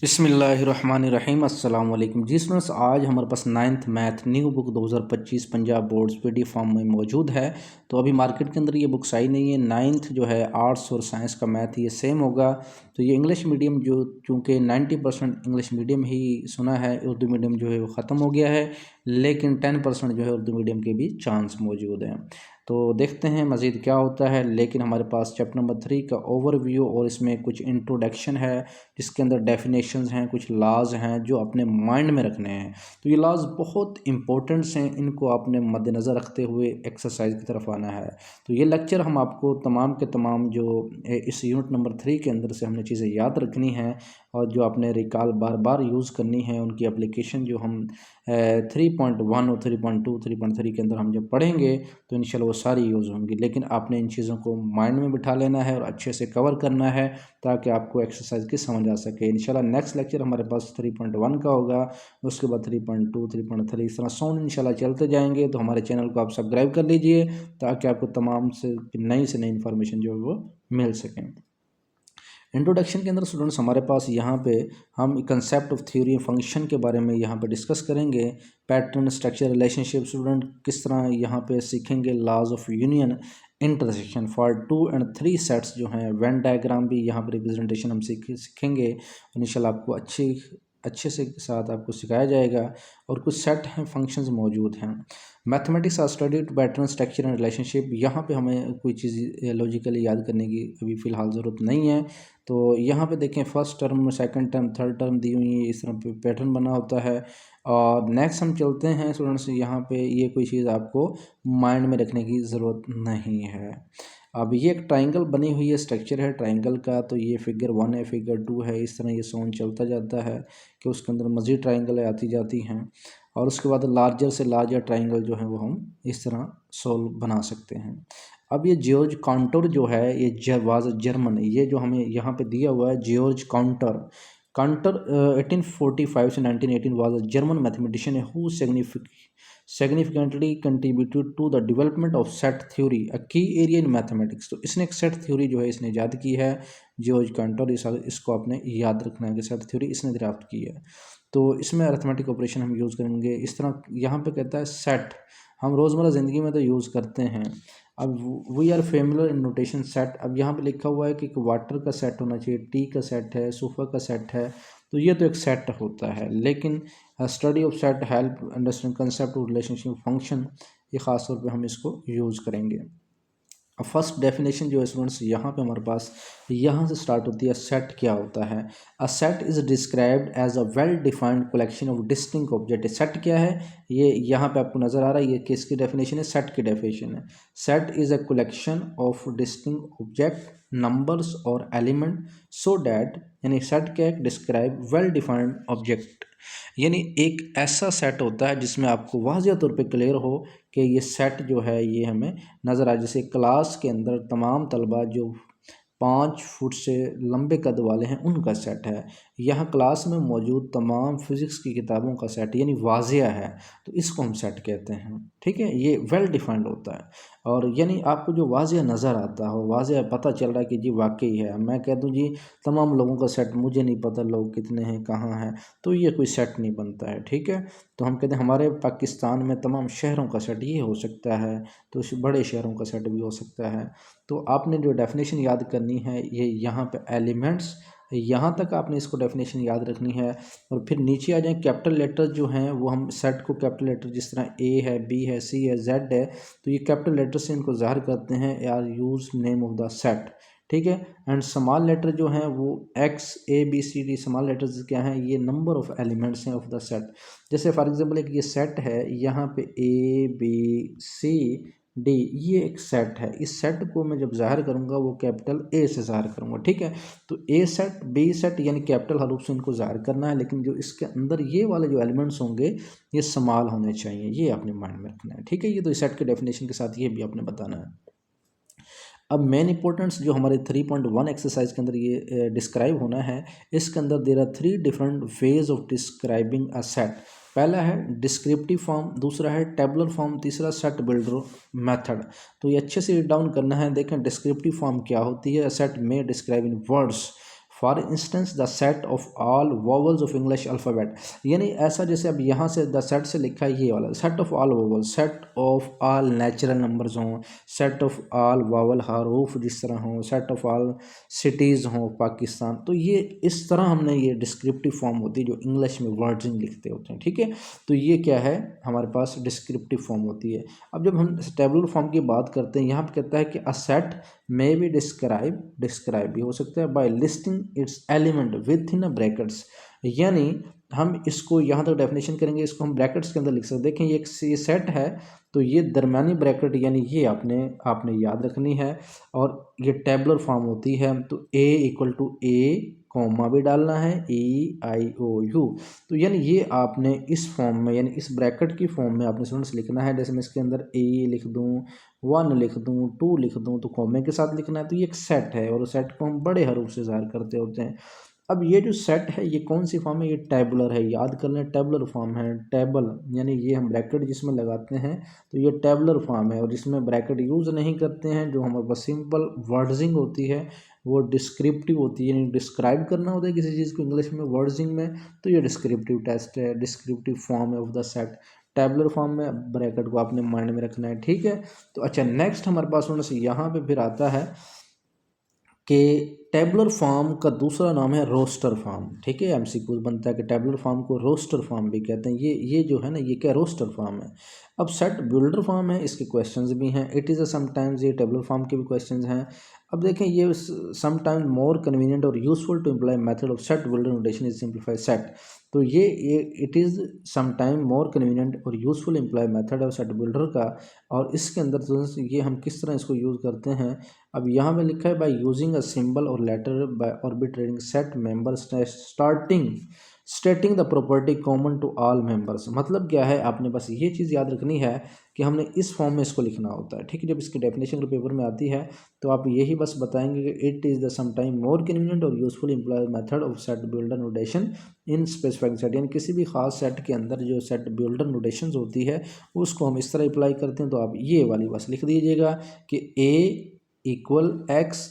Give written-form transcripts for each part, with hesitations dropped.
बिस्मिल्लाहिर्रहमानिर्रहीम अस्सलाम वालेकुम जी स्टूडेंट्स, आज हमारे पास ninth math new book 2025 Punjab boards PDF form में मौजूद है। तो अभी मार्केट के अंदर ये बुक्स आई नहीं है। नाइन्थ जो है आर्ट्स और साइंस का मैथ ये सेम होगा। तो ये इंग्लिश मीडियम जो चूँकि 90% इंग्लिश मीडियम ही सुना है, उर्दू मीडियम जो है वो ख़त्म हो गया है, लेकिन 10% जो है उर्दू मीडियम के भी चांस मौजूद हैं। तो देखते हैं मज़ीद क्या होता है। लेकिन हमारे पास चैप्टर नंबर 3 का ओवरव्यू और इसमें कुछ इंट्रोडक्शन है, जिसके अंदर डेफिनेशंस हैं, कुछ लॉज हैं जो अपने माइंड में रखने हैं। तो ये लॉज बहुत इंपॉर्टेंट्स हैं, इनको आपने मद्देनज़र रखते हुए एक्सरसाइज की तरफ आना है। तो ये लेक्चर हम आपको तमाम के तमाम जो इस यूनिट नंबर 3 के अंदर से हमने चीज़ें याद रखनी हैं और जो आपने रिकॉल बार बार यूज़ करनी है, उनकी एप्लीकेशन जो हम 3.1 और 3.2 3.3 के अंदर हम जब पढ़ेंगे तो इंशाल्लाह वो सारी यूज़ होंगी। लेकिन आपने इन चीज़ों को माइंड में बिठा लेना है और अच्छे से कवर करना है ताकि आपको एक्सरसाइज की समझ आ सके। इंशाल्लाह नेक्स्ट लेक्चर हमारे पास 3.1 का होगा, उसके बाद 3.2 3.3 इस तरह सोन इंशाल्लाह चलते जाएंगे। तो हमारे चैनल को आप सब्सक्राइब कर लीजिए ताकि आपको तमाम से नई इन्फॉर्मेशन जो है वो मिल सकें। इंट्रोडक्शन के अंदर स्टूडेंट्स हमारे पास यहाँ पे हम कंसेप्ट ऑफ थ्योरी फंक्शन के बारे में यहाँ पे डिस्कस करेंगे। पैटर्न, स्ट्रक्चर, रिलेशनशिप स्टूडेंट किस तरह यहाँ पे सीखेंगे। Laws of union, intersection for 2 और 3 सेट्स जो हैं। वेन डायग्राम भी यहाँ पर रिप्रेजेंटेशन हम सीखेंगे। इंशाल्लाह आपको अच्छे से साथ आपको सिखाया जाएगा। और कुछ सेट हैं, फंक्शंस मौजूद हैं। Mathematics are study to pattern, structure and relationship. यहाँ पे हमें कोई चीज़ लॉजिकली याद करने की अभी फ़िलहाल ज़रूरत नहीं है। तो यहाँ पे देखें, first term, second term, third term दी हुई है, इस तरह पे पैटर्न बना होता है। और नेक्स्ट हम चलते हैं स्टूडेंट्स, यहाँ पे ये कोई चीज़ आपको माइंड में रखने की ज़रूरत नहीं है। अब ये एक ट्राइंगल बनी हुई है, स्ट्रक्चर है ट्राइंगल का। तो ये फिगर 1 है, फिगर 2 है, इस तरह ये सोन चलता जाता है कि उसके अंदर मज़ीद ट्राइंगल आती जाती हैं। और उसके बाद लार्जर से लार्जर ट्राइंगल जो है वो हम इस तरह सोल्व बना सकते हैं। अब ये जॉर्ज काउंटर जो है, ये वाज जर्मन, ये जो हमें यहाँ पे दिया हुआ है जॉर्ज काउंटर। काउंटर 1845 से 1918 was a German mathematician who significantly contributed to the development of set theory, a key area in mathematics। तो इसने एक सेट थ्योरी जो है इसने ईजाद की है, जॉर्ज काउंटर। इसको आपने याद रखना है कि सेट थ्योरी इसने ड्राफ्ट की है। तो इसमें अरिथमेटिक ऑपरेशन हम यूज़ करेंगे इस तरह। यहाँ पे कहता है सेट, हम रोज़मर्रा ज़िंदगी में तो यूज़ करते हैं। अब we are familiar in notation set. अब यहाँ पे लिखा हुआ है कि वाटर का सेट होना चाहिए, टी का सेट है, सोफ़ा का सेट है। तो ये तो एक सेट होता है, लेकिन study of set help understand concept of relationship function, ये ख़ास तौर पे हम इसको यूज़ करेंगे। अब फर्स्ट डेफिनेशन जो है स्टूडेंट्स यहाँ पे हमारे पास यहाँ से स्टार्ट होती है। सेट क्या होता है? A set is described as a well defined collection of distinct object. Set क्या है? ये यहाँ पे आपको नज़र आ रहा है, ये किसकी डेफिनेशन है? सेट की डेफिनेशन है। Set is a collection of distinct object, numbers और एलिमेंट सो डैट, यानी सेट क्या है? डिस्क्राइब वेल डिफाइंड ऑब्जेक्ट, यानी एक ऐसा सेट होता है जिसमें आपको वाज़िया तौर पे क्लियर हो कि ये सेट जो है ये हमें नज़र आए। जैसे क्लास के अंदर तमाम तलबा जो 5 फुट से लंबे कद वाले हैं उनका सेट है। यहाँ क्लास में मौजूद तमाम फिज़िक्स की किताबों का सेट, यानी वाज़िया है, तो इसको हम सेट कहते हैं। ठीक है, ये वेल डिफाइंड होता है। और यानी आपको जो वाज़िया नज़र आता हो, वाज़िया पता चल रहा है कि जी वाकई है। मैं कह दूँ जी तमाम लोगों का सेट, मुझे नहीं पता लोग कितने हैं, कहाँ हैं, तो ये कोई सेट नहीं बनता है। ठीक है, तो हम कहते हैं हमारे पाकिस्तान में तमाम शहरों का सेट ये हो सकता है, तो बड़े शहरों का सेट भी हो सकता है। तो आपने जो डेफिनेशन याद करनी है, ये यहाँ पे एलिमेंट्स, यहाँ तक आपने इसको डेफिनेशन याद रखनी है। और फिर नीचे आ जाए, कैपिटल लेटर जो हैं वो हम सेट को कैपिटल लेटर, जिस तरह ए है, बी है, सी है, जेड है, तो ये कैपिटल लेटर से इनको ज़ाहिर करते हैं, यार use name of the set. ठीक है, एंड स्मॉल लेटर जो हैं वो एक्स, ए, बी, सी, डी, स्मॉल लेटर्स क्या हैं? ये नंबर ऑफ एलिमेंट्स हैं ऑफ द सेट। जैसे फॉर एग्जांपल एक ये सेट है, यहाँ पे ए, बी, सी, डी, ये एक सेट है। इस सेट को मैं जब ज़ाहिर करूँगा वो कैपिटल ए से ज़ाहिर करूँगा। ठीक है, तो ए सेट, बी सेट, यानी कैपिटल हरूफ से इनको ज़ाहिर करना है, लेकिन जो इसके अंदर ये वाले जो एलिमेंट्स होंगे ये स्मॉल होने चाहिए, ये अपने माइंड में रखना है। ठीक है, ये तो सेट के डेफिनेशन के साथ ये भी आपने बताना है। अब मेन इंपॉर्टेंस जो हमारे 3.1 एक्सरसाइज के अंदर ये डिस्क्राइब होना है, इसके अंदर there are 3 different ways of describing a set. पहला है डिस्क्रिप्टिव फॉर्म, दूसरा है टेबुलर फॉर्म, तीसरा सेट बिल्डर मेथड। तो ये अच्छे से डाउन करना है। देखें डिस्क्रिप्टिव फॉर्म क्या होती है? अ सेट में describe in words for instance the set of all vowels of English alphabet, यानी ऐसा जैसे अब यहाँ से द सेट से लिखा है ये वाला set of all vowel, set of all natural numbers हों, सेट ऑफ ऑल वावल हरूफ जिस तरह हों, सेट ऑफ ऑल सिटीज़ हों पाकिस्तान, तो ये इस तरह हमने ये डिस्क्रिप्टिव फॉर्म होती है जो इंग्लिश में वर्ड्स लिखते होते हैं। ठीक है, तो ये क्या है हमारे पास डिस्क्रिप्टिव फॉर्म होती है। अब जब हम टेबुलर फॉर्म की बात करते हैं, यहाँ पे कहता है कि a set may be describe भी हो सकता है by listing its element with in brackets, यानी हम इसको यहाँ तक डेफिनेशन करेंगे, इसको हम ब्रैकेट्स के अंदर लिख सकते हैं। देखें ये सेट है तो ये दरमियानी ब्रैकेट यानी ये आपने याद रखनी है, और ये टेबुलर फॉर्म होती है तो ए इक्वल टू ए कॉमा भी डालना है EIOU, तो यानी ये आपने इस फॉर्म में यानी इस ब्रैकेट की फॉर्म में आपने स्टूडेंट्स लिखना है। जैसे मैं इसके अंदर ए लिख दूँ, 1 लिख दूँ, 2 लिख दूँ, तो कॉमे के साथ लिखना है। तो ये एक सेट है और सेट को हम बड़े हरूफ से ज़ाहिर करते होते हैं। अब ये जो सेट है ये कौन सी फॉर्म है, ये टेबुलर है, याद कर लें टेबुलर फॉर्म है। टेबल यानी ये हम ब्रैकेट जिसमें लगाते हैं तो ये टेबुलर फॉर्म है, और जिसमें ब्रैकेट यूज़ नहीं करते हैं, जो हमारे पास सिंपल वर्ड्सिंग होती है वो डिस्क्रिप्टिव होती है, यानी डिस्क्राइब करना होता है किसी चीज़ को इंग्लिश में वर्ड्सिंग में, तो ये डिस्क्रिप्टिव टेस्ट है, डिस्क्रिप्टिव फॉर्म है of the set. Tabular form में ब्रैकेट को आपने माइंड में रखना है। ठीक है, तो अच्छा नेक्स्ट हमारे पास होने से यहाँ पे फिर आता है कि टेबुलर फॉर्म का दूसरा नाम है रोस्टर फॉर्म। ठीक है, MCQ बनता है कि टेबुलर फॉर्म को रोस्टर फॉर्म भी कहते हैं। ये जो है ना ये क्या रोस्टर फॉर्म है। अब सेट बिल्डर फॉर्म है, इसके क्वेश्चंस भी हैं। इट इज़ अ समटाइम्स, ये टेबुलर फॉर्म के भी क्वेश्चंस हैं। अब देखें ये समटाइम्स मोर कन्वीनियंट और useful to employ method of set builder notation is simplified set, तो ये it is sometime more convenient और useful employ method of set builder का, और इसके अंदर तो ये हम किस तरह इसको यूज़ करते हैं। अब यहाँ में लिखा है बाय यूजिंग अ सिंबल और letter by arbitrating set member stating the property common to all members, मतलब क्या है आपने बस ये चीज़ याद रखनी है कि हमने इस फॉर्म में इसको लिखना होता है। ठीक है, जब इसकी डेफिनेशन पेपर में आती है तो आप यही बस बताएंगे कि it is the sometime more convenient और useful employ method of set builder notation in specifying set, यानी किसी भी खास सेट के अंदर जो सेट बिल्डर नोटेशन होती है उसको हम इस तरह अप्लाई करते हैं। तो आप ये वाली बस लिख दीजिएगा कि A इक्वल एक्स,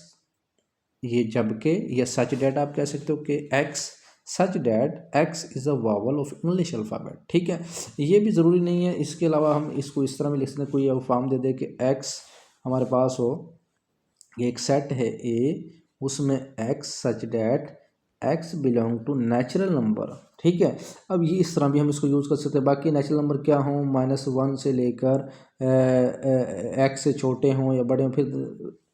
ये जबकि या सच डेट आप कह सकते हो कि x such that x is a vowel of English alphabet. ठीक है, ये भी ज़रूरी नहीं है, इसके अलावा हम इसको इस तरह में लिख सकते हैं, कोई फॉर्म दे दे कि एक्स हमारे पास हो, ये एक सेट है ए, उसमें x such that x belong to natural number. ठीक है, अब ये इस तरह भी हम इसको यूज़ कर सकते हैं। बाकी नेचुरल नंबर क्या हों, -1 से लेकर एक्स से छोटे हों या बड़े हों, फिर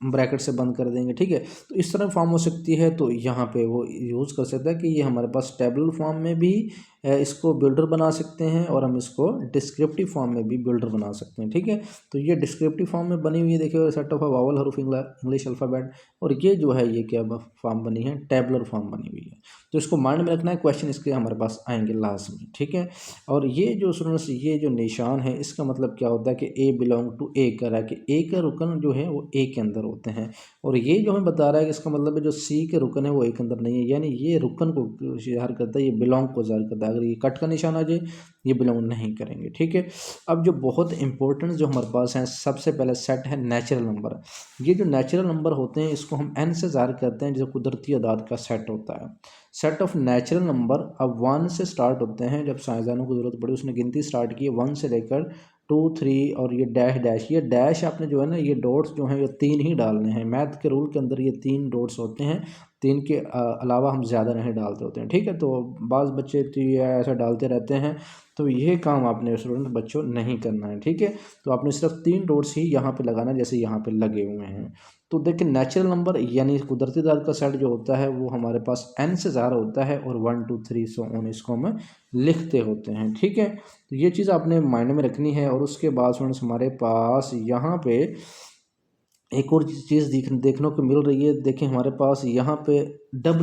ब्रैकेट से बंद कर देंगे। ठीक है, तो इस तरह फॉर्म हो सकती है, तो यहाँ पे वो यूज़ कर सकता है कि ये हमारे पास टेबुलर फॉर्म में भी इसको बिल्डर बना सकते हैं, और हम इसको डिस्क्रिप्टिव फॉर्म में भी बिल्डर बना सकते हैं। ठीक है, तो ये डिस्क्रिप्टिव फॉर्म में बनी हुई है, देखिए सेट ऑफ वावल हरूफ इंग्लिश अल्फ़ाबेट, और ये जो है ये क्या फॉर्म बनी है, टेबुलर फॉर्म बनी हुई है। तो इसको माइंड में रखना है, क्वेश्चन इसके हमारे पास आएंगे लास्ट में। ठीक है, और ये जो स्टूडेंट्स ये जो निशान है इसका मतलब क्या होता है कि ए बिलोंग टू ए कर रहा है, कि ए का रुकन जो है वो ए के अंदर होते हैं, और ये जो हमें बता रहा है कि इसका मतलब है जो सी के रुकन है वो ए के अंदर नहीं है, यानी ये रुकन को ज़ाहिर करता है, ये बिलोंग को ज़ाहिर करता है। अगर ये कट का निशान आ जाए ये बिलोंग नहीं करेंगे। ठीक है, अब जो बहुत इंपॉर्टेंट जो हमारे पास हैं, सबसे पहले सेट है नेचुरल नंबर। ये जो नेचुरल नंबर होते हैं इसको हम n से ज़ाहिर करते हैं, जो कुदरती अदाद का सेट होता है। सेट ऑफ नेचुरल नंबर अब 1 से स्टार्ट होते हैं, जब साइंसदानों को ज़रूरत पड़ी उसने गिनती स्टार्ट की 1 से लेकर 2 3, और ये डैश डैश, ये डैश आपने जो है ना ये डॉट्स जो हैं ये 3 ही डालने हैं। मैथ के रूल के अंदर ये 3 डॉट्स होते हैं, 3 के अलावा हम ज़्यादा नहीं डालते होते हैं। ठीक है, तो बाज़ बच्चे तो ये ऐसा डालते रहते हैं, तो ये काम आपने स्टूडेंट बच्चों नहीं करना है। ठीक है, तो आपने सिर्फ 3 डॉट्स ही यहाँ पे लगाना है, जैसे यहाँ पे लगे हुए हैं। तो देखिए नेचुरल नंबर यानी कुदरती तादाद का सेट जो होता है वो हमारे पास n से ज़्यादा होता है, और 1 2 3 सो ऑन इसको हम लिखते होते हैं। ठीक है, तो ये चीज़ आपने माइंड में रखनी है। और उसके बाद स्टूडेंट्स हमारे पास यहाँ पे एक और चीज़ देखने को मिल रही है। देखिए हमारे पास यहाँ पे जब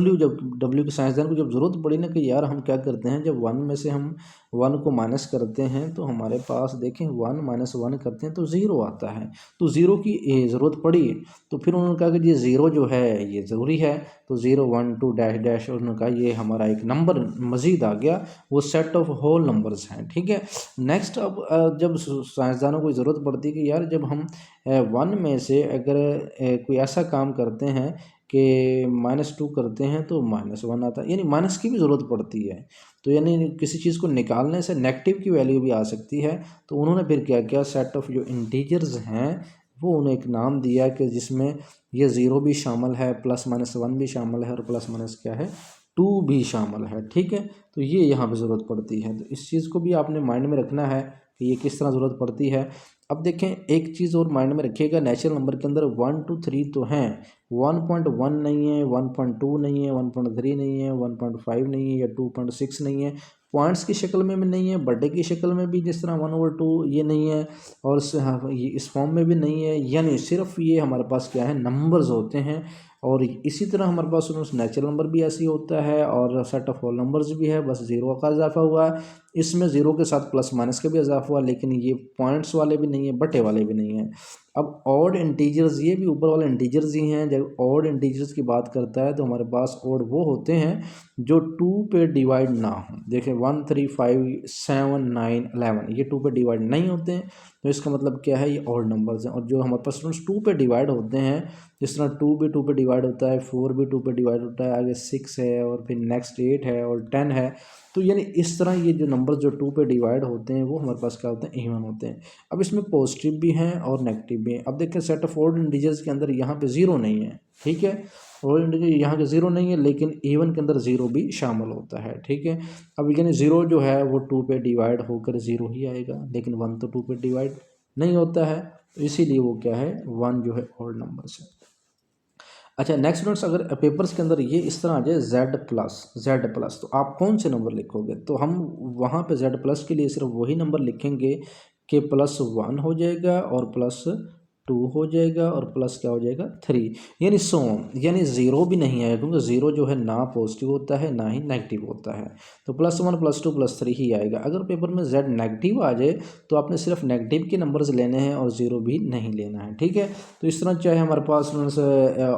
W के साइंसदान को जब ज़रूरत पड़ी ना कि यार हम क्या करते हैं, जब 1 में से हम 1 को माइनस करते हैं तो हमारे पास देखें 1 - 1 करते हैं तो ज़ीरो आता है, तो ज़ीरो की ज़रूरत पड़ी, तो फिर उन्होंने कहा कि ये ज़ीरो जो है ये ज़रूरी है, तो 0 1 2 डैश डैश, और उन्होंने कहा ये हमारा एक नंबर मज़ीद आ गया, वो सेट ऑफ होल नंबर्स हैं। ठीक है, नेक्स्ट अब जब साइंसदानों को ज़रूरत पड़ती है कि यार जब हम 1 में से अगर कोई ऐसा काम करते हैं कि -2 करते हैं तो -1 आता है, यानी माइनस की भी ज़रूरत पड़ती है। तो यानी किसी चीज़ को निकालने से नेगेटिव की वैल्यू भी आ सकती है। तो उन्होंने फिर क्या किया, सेट ऑफ जो इंटीजर्स हैं वो उन्हें एक नाम दिया कि जिसमें ये 0 भी शामिल है, +-1 भी शामिल है और +- क्या है 2 भी शामिल है। ठीक है, तो ये यहाँ पे ज़रूरत पड़ती है। तो इस चीज़ को भी आपने माइंड में रखना है कि ये किस तरह ज़रूरत पड़ती है। अब देखें एक चीज़ और माइंड में रखिएगा, नेचुरल नंबर के अंदर 1 2 3 तो हैं, 1.1 नहीं है, 1.2 नहीं है, 1.3 नहीं है, 1.5 नहीं है या 2.6 नहीं है, पॉइंट्स की शक्ल में भी नहीं है, बर्थडे की शक्ल में भी जिस तरह 1/2 ये नहीं है, और ये इस फॉर्म में भी नहीं है। यानी सिर्फ ये हमारे पास क्या है, नंबर्स होते हैं। और इसी तरह हमारे पास नेचुरल नंबर भी ऐसे ही होता है और सेट ऑफ होल नंबर्स भी है, बस ज़ीरो का इजाफा हुआ है इसमें, ज़ीरो के साथ प्लस माइनस का भी इजाफा हुआ, लेकिन ये पॉइंट्स वाले भी नहीं है, बटे वाले भी नहीं है। अब ऑड इंटीजर्स, ये भी ऊपर वाले इंटीजर्स ही हैं। जब ऑड इंटीजर्स की बात करता है तो हमारे पास ऑड वो होते हैं जो 2 पे डिवाइड ना हो। देखें 1 3 5 7 9 11 ये 2 पे डिवाइड नहीं होते हैं, तो इसका मतलब क्या है, ये ऑड नंबर्स हैं। और जो हमारे पास 2 पे डिवाइड होते हैं, जिस तरह 2 भी 2 पे डिवाइड होता है, 4 भी 2 पे डिवाइड होता है, आगे 6 है और फिर नेक्स्ट 8 है और 10 है। तो यानी इस तरह ये जो नंबर जो 2 पे डिवाइड होते हैं वो हमारे पास क्या होते हैं, इवन होते हैं। अब इसमें पॉजिटिव भी हैं और नेगेटिव भी हैं। अब देखें सेट ऑफ ऑड इंटीजर्स के अंदर यहाँ पे ज़ीरो नहीं है, ठीक है, ऑड इंटीजर यहाँ के ज़ीरो नहीं है, लेकिन इवन के अंदर ज़ीरो भी शामिल होता है। ठीक है, अब यानी ज़ीरो जो है वो 2 पे डिवाइड होकर ज़ीरो ही आएगा, लेकिन 1 तो 2 पे डिवाइड नहीं होता है, तो इसीलिए वो क्या है, 1 जो है ऑड नंबर है। अच्छा नेक्स्ट नोट्स, अगर पेपर्स के अंदर ये इस तरह आ जाए Z+, तो आप कौन से नंबर लिखोगे, तो हम वहाँ पे Z+ के लिए सिर्फ वही नंबर लिखेंगे कि +1 हो जाएगा और +2 हो जाएगा और प्लस क्या हो जाएगा 3, यानी यानी ज़ीरो भी नहीं आएगा, क्योंकि ज़ीरो जो है ना पॉजिटिव होता है ना ही नेगेटिव होता है। तो +1 +2 +3 ही आएगा। अगर पेपर में Z नेगेटिव आ जाए तो आपने सिर्फ नेगेटिव के नंबर्स लेने हैं और ज़ीरो भी नहीं लेना है। ठीक है, तो इस तरह चाहे हमारे पास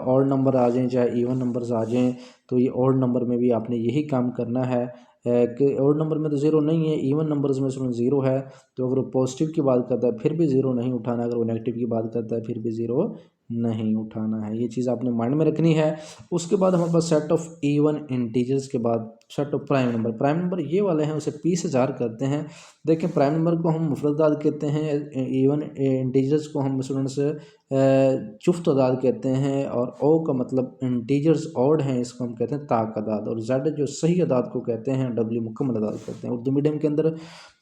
ऑड नंबर आ जाएं चाहे इवन नंबर्स आ जाएं, तो ये ऑड नंबर में भी आपने यही काम करना है कि ऑड नंबर में तो ज़ीरो नहीं है, इवन नंबर्स में उसमें ज़ीरो है। तो अगर वो पॉजिटिव की बात करता है फिर भी ज़ीरो नहीं उठाना, अगर वो नेगेटिव की बात करता है फिर भी ज़ीरो नहीं उठाना है। ये चीज़ आपने माइंड में रखनी है। उसके बाद हमारे पास सेट ऑफ इवन इंटीजर्स के बाद सेट ऑफ प्राइम नंबर ये वाले हैं, उसे पी से ज़ाहिर करते हैं। देखें प्राइम नंबर को हम मुफरद तादाद कहते हैं, इवन इंटीजर्स को हम स्टूडेंट्स चुफ्त तादाद कहते हैं, और ओ का मतलब इंटीजर्स ऑड हैं, इसको हम कहते हैं ताक अदाद, और जेड जो सही अदाद को कहते हैं, डब्ल्यू मुकम्मल अदाद कहते हैं उर्दू मीडियम के अंदर।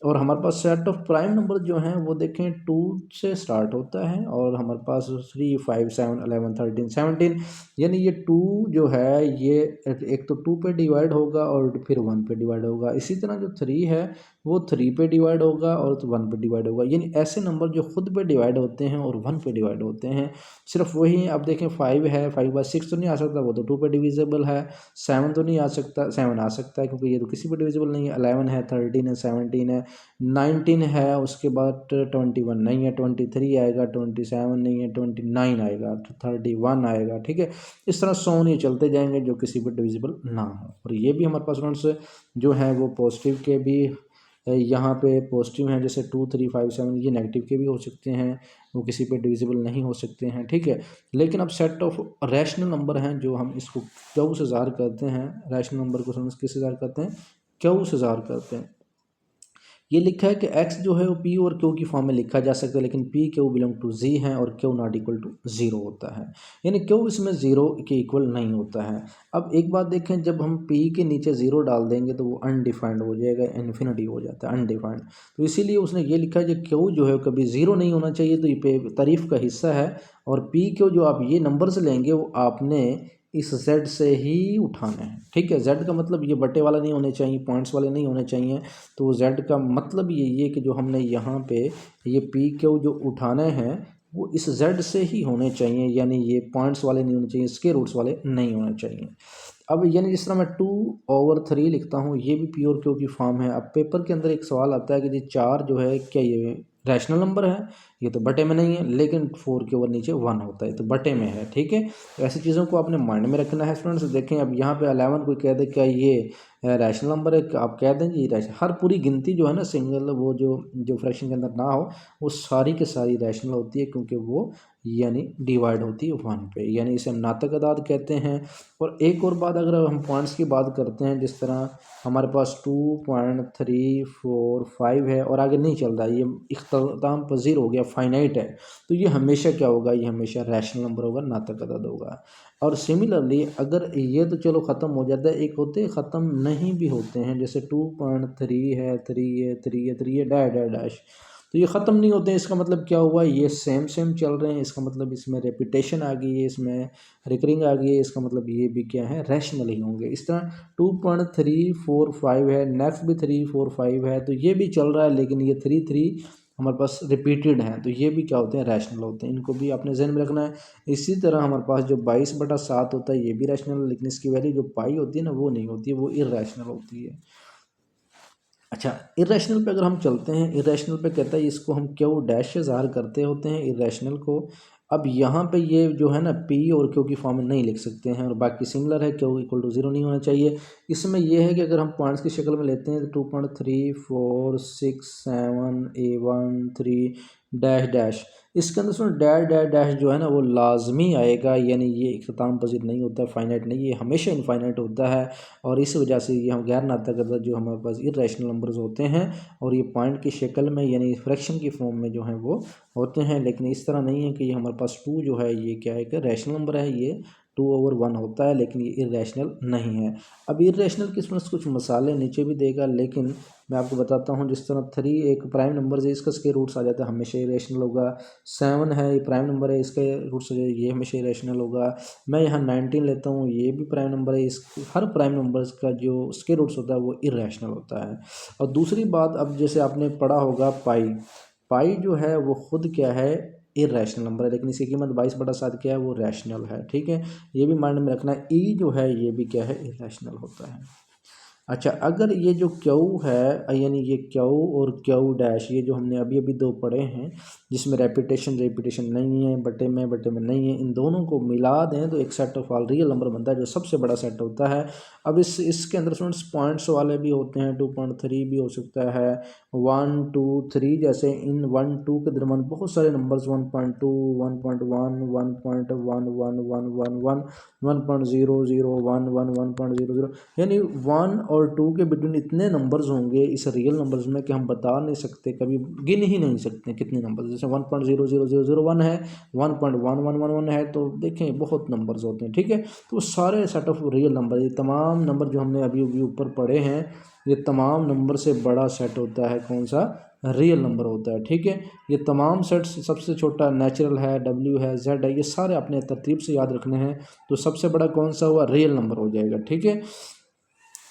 और हमारे पास सेट ऑफ प्राइम नंबर जो हैं वो देखें 2 से स्टार्ट होता है, और हमारे पास 3 5 7 11 13 17, यानी ये 2 जो है ये एक तो 2 पे डिवाइड होगा और फिर 1 पे डिवाइड होगा। इसी तरह जो 3 है वो 3 पे डिवाइड होगा और तो 1 पे डिवाइड होगा। यानी ऐसे नंबर जो खुद पे डिवाइड होते हैं और 1 पे डिवाइड होते हैं, सिर्फ वही। अब देखें 5 है, 5/6 तो नहीं आ सकता, वो तो 2 पे डिविजिबल है। 7 तो नहीं आ सकता, 7 आ सकता है क्योंकि ये तो किसी पे डिविजिबल नहीं है। 11 है, 13 है, 17 है, 19 है, उसके बाद 21 नहीं है, 23 आएगा, 27 नहीं है, 29 आएगा, 31 आएगा। ठीक है, इस तरह 100 ये चलते जाएंगे जो किसी पर डिविजिबल ना हो। और ये भी हमारे पास स्टूडेंट्स जो हैं वो पॉजिटिव के भी यहाँ पे पॉजिटिव हैं, जैसे 2 3 5 7, ये नेगेटिव के भी हो सकते हैं, वो किसी पे डिविजिबल नहीं हो सकते हैं। ठीक है, लेकिन अब सेट ऑफ रैशनल नंबर हैं जो हम इसको क्यू से ज़ाहिर करते हैं, रैशनल नंबर को समझ किससे ज़ाहिर करते हैं, क्यू से ज़ाहिर करते हैं। ये लिखा है कि x जो है वो p और q की फॉर्म में लिखा जा सकता है, लेकिन p q belong to z है और q नॉट इक्वल टू 0 होता है, यानी q इसमें 0 के इक्वल नहीं होता है। अब एक बात देखें, जब हम p के नीचे 0 डाल देंगे तो वो अनडिफाइंड हो जाएगा, इन्फिनिटी हो जाता है अनडिफाइंड। तो इसीलिए उसने ये लिखा है कि q जो है कभी 0 नहीं होना चाहिए, तो ये तारीफ का हिस्सा है। और p q जो आप ये नंबर्स लेंगे वो आपने इस z से ही उठाना है। ठीक है, z का मतलब ये बटे वाला नहीं होने चाहिए, पॉइंट्स वाले नहीं होने चाहिए। तो z का मतलब ये कि जो हमने यहाँ पे ये पी क्यू जो उठाने हैं वो इस z से ही होने चाहिए, यानी ये पॉइंट्स वाले नहीं होने चाहिए, स्क्वायर रूट्स वाले नहीं होने चाहिए। अब यानी जिस तरह मैं 2/3 लिखता हूँ, ये भी पी और क्यू की फॉर्म है। अब पेपर के अंदर एक सवाल आता है कि ये 4 जो है क्या ये रैशनल नंबर है, ये तो बटे में नहीं है, लेकिन 4 के ऊपर नीचे 1 होता है तो बटे में है। ठीक है, तो ऐसी चीज़ों को आपने माइंड में रखना है स्टूडेंट्स। देखें अब यहाँ पे 11 कोई कह दे क्या ये रैशनल नंबर है, आप कह दें जी रैशनल, हर पूरी गिनती जो है ना सिंगल वो जो फ्रैक्शन के अंदर ना हो वो सारी के सारी रैशनल होती है, क्योंकि वो यानी डिवाइड होती है 1 पे, यानी इसे हम नातक अदाद कहते हैं। और एक और बात, अगर हम पॉइंट्स की बात करते हैं, जिस तरह हमारे पास 2.345 है और आगे नहीं चल रहा है, ये इख्तिताम पजीर हो गया, फाइनाइट है, तो ये हमेशा क्या होगा, ये हमेशा रैशनल नंबर होगा, नातक अदाद होगा। और सिमिलरली अगर ये तो चलो ख़त्म हो जाता है, एक होते ख़त्म नहीं भी होते हैं, जैसे 2.3 है, 3 है, 3 है, 3 है, डैश डैश डैश, तो ये ख़त्म नहीं होते हैं। इसका मतलब क्या हुआ, ये सेम सेम चल रहे हैं, इसका मतलब इसमें रेपिटेशन आ गई है, इसमें रिकरिंग आ गई है, इसका मतलब ये भी क्या है, रैशनल ही होंगे। इस तरह 2.345 है, नेक्स्ट भी 345 है, तो ये भी चल रहा है, लेकिन ये 3 हमारे पास रिपीटेड हैं, तो ये भी क्या होते हैं, रैशनल होते हैं। इनको भी आपने जहन में रखना है। इसी तरह हमारे पास जो 22/7 होता है, ये भी रैशनल, लेकिन इसकी वैल्यू जो पाई होती है ना, वो नहीं होती है, वो इर्रेशनल होती है। अच्छा, इरेशनल पे अगर हम चलते हैं, इरेशनल पे कहता है इसको हम क्यू डैश से ज़ाहिर करते होते हैं इरेशनल को। अब यहाँ पे ये जो है ना, पी और क्यू की फॉर्म में नहीं लिख सकते हैं, और बाकी सिमिलर है, क्यू इक्वल टू 0 नहीं होना चाहिए। इसमें यह है कि अगर हम पॉइंट्स की शक्ल में लेते हैं, तो 2.3467813 डैश डैश, इसके अंदर सुनो डैश डैश डैश जो है ना, वो लाजमी आएगा, यानी ये इख्तिताम पजीर नहीं होता, फाइनाइट नहीं, ये हमेशा इनफाइनाइट होता है। और इस वजह से ये हम गैर नातक अदद जो हमारे पास इर्रेशनल नंबर्स होते हैं, और ये पॉइंट की शक्ल में यानी फ्रैक्शन की फॉर्म में जो है वो होते हैं। लेकिन इस तरह नहीं है कि ये हमारे पास 2 जो है ये क्या है कि रैशनल नंबर है, ये 2/1 होता है, लेकिन ये इर्रेशनल नहीं है। अब इर्रेशनल किस्म से कुछ मसाले नीचे भी देगा, लेकिन मैं आपको बताता हूँ। जिस तरह 3 एक प्राइम नंबर है, इसका स्क्वायर रूट्स आ जाता है, हमेशा इरेशनल होगा। 7 है, ये प्राइम नंबर है, इसका रूट्स आ जाए, ये हमेशा इरेशनल होगा। मैं यहाँ 19 लेता हूँ, ये भी प्राइम नंबर है, इस हर प्राइम नंबर का जो स्क्वायर रूट्स होता है वो इरेशनल होता है। और दूसरी बात, अब जैसे आपने पढ़ा होगा पाई, पाई जो है वो खुद क्या है, इरेशनल नंबर है, लेकिन इसकी कीमत 22/7 क्या है, वो रैशनल है। ठीक है, ये भी माइंड में रखना है। ई जो है ये भी क्या है, इरेशनल होता है। अच्छा, अगर ये जो क्यू है, यानी ये क्यू और क्यू डैश, ये जो हमने अभी अभी दो पढ़े हैं, जिसमें रेपिटेशन रेपिटेशन नहीं है, बटे में नहीं है, इन दोनों को मिला दें तो एक set of all real number बनता है, जो सबसे बड़ा सेट होता है। अब इसके अंदर स्टूडेंट्स पॉइंट्स वाले भी होते हैं, 2.3 भी हो सकता है, 1 2 3, जैसे इन 1 2 के दरम्यान बहुत सारे नंबर्स, 1.2 1.1 1.111111 1.001 1.00, यानी 1 और 2 के बिटवीन इतने नंबर्स होंगे इस रियल नंबर्स में कि हम बता नहीं सकते, कभी गिन ही नहीं सकते कितने नंबर्स। जैसे 1.00001 है, 1.1111 है, तो देखें बहुत नंबर्स होते हैं। ठीक है, तो सारे सेट ऑफ रियल नंबर, ये तमाम नंबर जो हमने अभी अभी ऊपर पढ़े हैं, ये तमाम नंबर से बड़ा सेट होता है कौन सा, रियल नंबर होता है। ठीक है, ये तमाम सेट्स, सबसे छोटा नेचुरल है, डब्ल्यू है, जेड है, ये सारे अपने तरतीब से याद रखने हैं। तो सबसे बड़ा कौन सा हुआ, रियल नंबर हो जाएगा। ठीक है,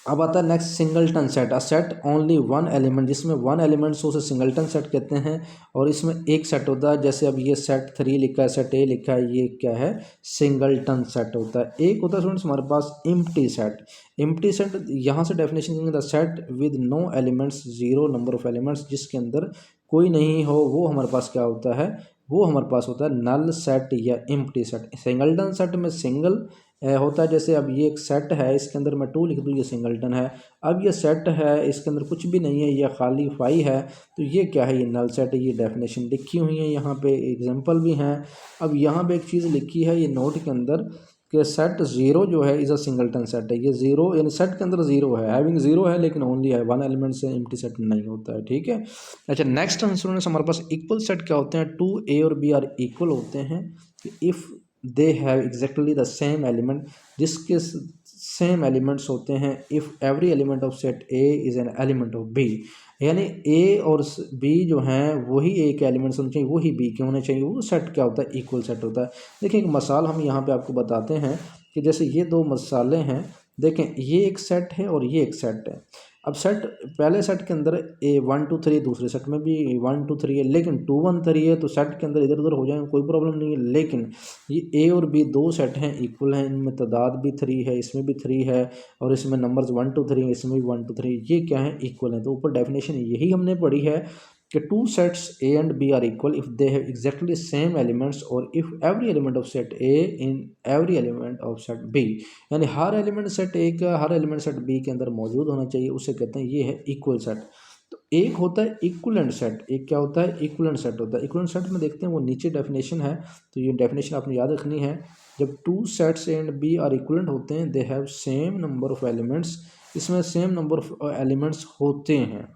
अब आता है next singleton set, a set only one element, जिसमें वन एलिमेंट हो उसे सिंगलटन सेट कहते हैं। और इसमें एक सेट होता है, जैसे अब ये सेट 3 लिखा है, सेट ए लिखा है, ये क्या है, सिंगलटन सेट होता है। एक होता है स्टूडेंट्स हमारे पास एम्प्टी सेट। एम्प्टी सेट यहाँ से डेफिनेशन देंगे, the set with no elements, 0 number of elements, जिसके अंदर कोई नहीं हो, वो हमारे पास क्या होता है, वो हमारे पास होता है नल सेट या एम्प्टी सेट। सिंगलटन सेट में सिंगल होता है, जैसे अब ये एक सेट है, इसके अंदर मैं 2 लिख दूँ, ये सिंगलटन है। अब ये सेट है, इसके अंदर कुछ भी नहीं है, ये खाली 5 है, तो ये क्या है, ये नल सेट है। ये डेफिनेशन लिखी हुई है, यहाँ पे एग्जांपल भी हैं। अब यहाँ पे एक चीज़ लिखी है ये नोट के अंदर, कि सेट 0 जो है इज़ अ सिंगलटन सेट है। ये 0 यानी सेट के अंदर 0 है, हैविंग 0 है, लेकिन ओनली है, वन एलिमेंट से एम्प्टी सेट नहीं होता है। ठीक है, अच्छा नेक्स्ट स्टूडेंट्स हमारे पास इक्वल सेट क्या होते हैं, 2 A और B आर इक्वल होते हैं, if they have exactly the same element, जिसके सेम एलिमेंट्स होते हैं, if every element of set A is an element of B, यानी ए और बी जो हैं वही ए के एलिमेंट्स होने चाहिए, वही बी के होने चाहिए, वो सेट क्या होता है, इक्वल सेट होता है। देखिए एक मिसाल हम यहाँ पे आपको बताते हैं कि जैसे ये दो मसाले हैं, देखें ये एक सेट है और ये एक सेट है। अब सेट, पहले सेट के अंदर ए 1 2 3, दूसरे सेट में भी 1 2 3 है, लेकिन 2 1 3 है, तो सेट के अंदर इधर उधर हो जाएंगे, कोई प्रॉब्लम नहीं है। लेकिन ये ए और बी दो सेट हैं, इक्वल हैं, इनमें तादाद भी 3 है, इसमें भी 3 है, और इसमें नंबर्स 1 2 3 है, इसमें भी 1 2 3, ये क्या है, इक्वल है। तो ऊपर डेफिनेशन यही हमने पढ़ी है कि two sets A and B are equal if they have exactly same elements, और if every element of set A in every element of set B, यानी हर एलिमेंट सेट ए का हर एलिमेंट सेट बी के अंदर मौजूद होना चाहिए, उसे कहते हैं ये है इक्वल सेट। तो एक होता है इक्विवेलेंट सेट, एक क्या होता है इक्विवेलेंट सेट होता है। इक्विवेलेंट सेट में देखते हैं वो नीचे डेफिनेशन है, तो ये डेफिनेशन आपने याद रखनी है। जब two sets A and B are equivalent होते हैं, they have same number of elements, इसमें सेम नंबर ऑफ एलिमेंट्स होते हैं।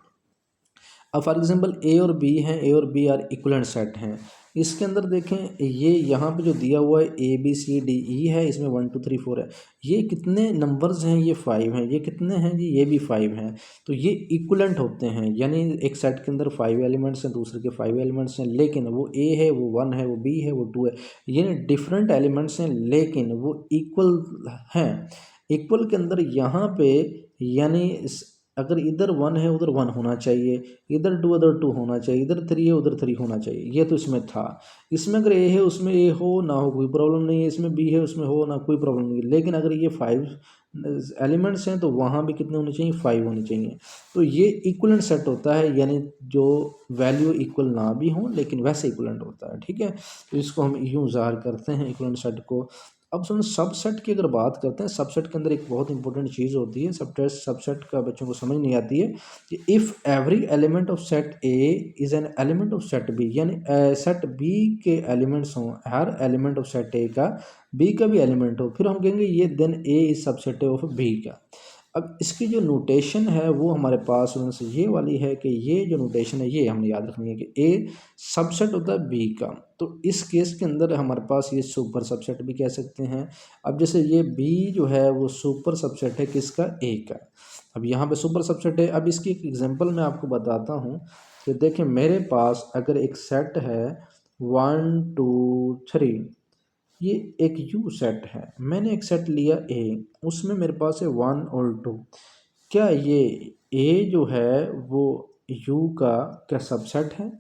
अब फॉर एग्जांपल ए और बी हैं, ए और बी आर इक्विवेलेंट सेट हैं। इसके अंदर देखें ये यहाँ पे जो दिया हुआ है A B C D E है, इसमें 1 2 3 4 है। ये कितने नंबर्स हैं, ये 5 हैं। ये कितने हैं जी, ये भी 5 हैं। तो ये इक्विवेलेंट होते हैं, यानी एक सेट के अंदर 5 एलिमेंट्स हैं, दूसरे के 5 एलिमेंट्स हैं, लेकिन वो ए है, वो 1 है, वो बी है, वो 2 है। यानी डिफरेंट एलिमेंट्स हैं लेकिन वो इक्वल हैं। इक्वल के अंदर यहाँ पे यानी अगर इधर 1 है उधर 1 होना चाहिए, इधर 2 उधर 2 होना चाहिए, इधर 3 है उधर 3 होना चाहिए। ये तो इसमें था। इसमें अगर ए है उसमें ए हो ना हो कोई प्रॉब्लम नहीं है, इसमें बी है उसमें हो ना कोई प्रॉब्लम नहीं है। लेकिन अगर ये 5 एलिमेंट्स हैं तो वहाँ भी कितने होने चाहिए, 5 होने चाहिए। तो ये इक्विवेलेंट सेट होता है, यानी जो वैल्यू इक्वल ना भी हो लेकिन वैसे इक्विवेलेंट होता है। ठीक है, तो इसको हम यूँ ज़ाहिर करते हैं इक्विवेलेंट सेट को। अब सुनो सबसेट की अगर बात करते हैं, सबसेट के अंदर एक बहुत इंपॉर्टेंट चीज़ होती है, सबसेट का बच्चों को समझ नहीं आती है कि if every element of set A is an element of set B, यानी सेट बी के एलिमेंट्स हों, हर एलिमेंट ऑफ सेट ए का बी का भी एलिमेंट हो, फिर हम कहेंगे ये then A is subset of B का। अब इसकी जो नोटेशन है वो हमारे पास से ये वाली है कि ये जो नोटेशन है ये हमने याद रखनी है कि ए सबसेट होता है बी का। तो इस केस के अंदर हमारे पास ये सुपर सबसेट भी कह सकते हैं। अब जैसे ये बी जो है वो सुपर सबसेट है किसका, ए का। अब यहाँ पे सुपर सबसेट है। अब इसकी एक एग्जांपल मैं आपको बताता हूँ कि देखें मेरे पास अगर एक सेट है 1 2 3, ये एक यू सेट है। मैंने एक सेट लिया ए, उसमें मेरे पास है 1 और 2। क्या ये ए जो है वो यू का क्या सबसेट है?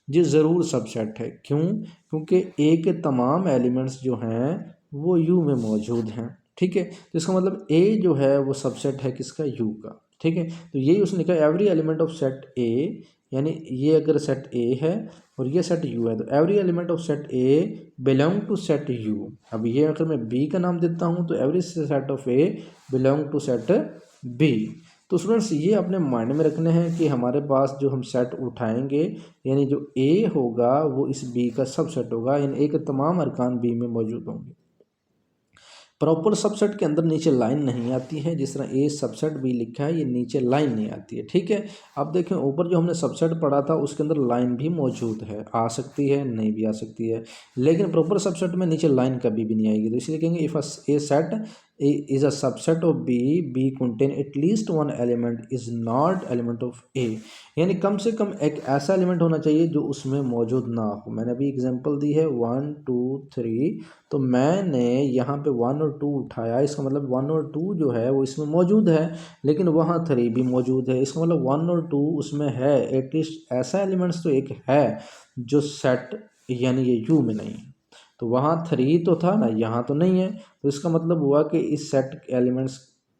जी ज़रूर सबसेट है। क्यों? क्योंकि ए के तमाम एलिमेंट्स जो हैं वो यू में मौजूद हैं। ठीक है, तो इसका मतलब ए जो है वो सबसेट है किसका, यू का। ठीक है, तो यही उसने लिखा एवरी एलिमेंट ऑफ सेट ए, यानी ये अगर सेट ए है और ये सेट यू है तो every element of set A belong to set U. अब ये अगर मैं बी का नाम देता हूँ तो every set of A belong to set B. तो स्टूडेंट्स ये अपने माइंड में रखने हैं कि हमारे पास जो हम सेट उठाएंगे यानी जो ए होगा वो इस बी का सबसेट होगा, यानी ए के तमाम अरकान बी में मौजूद होंगे। प्रॉपर सबसेट के अंदर नीचे लाइन नहीं आती है, जिस तरह ए सबसेट बी लिखा है ये नीचे लाइन नहीं आती है। ठीक है, अब देखें ऊपर जो हमने सबसेट पढ़ा था उसके अंदर लाइन भी मौजूद है, आ सकती है नहीं भी आ सकती है, लेकिन प्रॉपर सबसेट में नीचे लाइन कभी भी नहीं आएगी। तो इसलिए कहेंगे if A set is a subset of B contain at least one element is not element of A, यानी कम से कम एक ऐसा एलिमेंट होना चाहिए जो उसमें मौजूद ना हो। मैंने अभी एग्जांपल दी है 1 2 3, तो मैंने यहाँ पे 1 और 2 उठाया, इसका मतलब 1 और 2 जो है वो इसमें मौजूद है, लेकिन वहाँ 3 भी मौजूद है। इसका मतलब 1 और 2 उसमें है, एटलीस्ट ऐसा एलिमेंट्स तो एक है जो सेट यानी ये यू में नहीं है। तो वहाँ 3 तो था ना, यहाँ तो नहीं है। तो इसका मतलब हुआ कि इस सेट एलिमेंट्स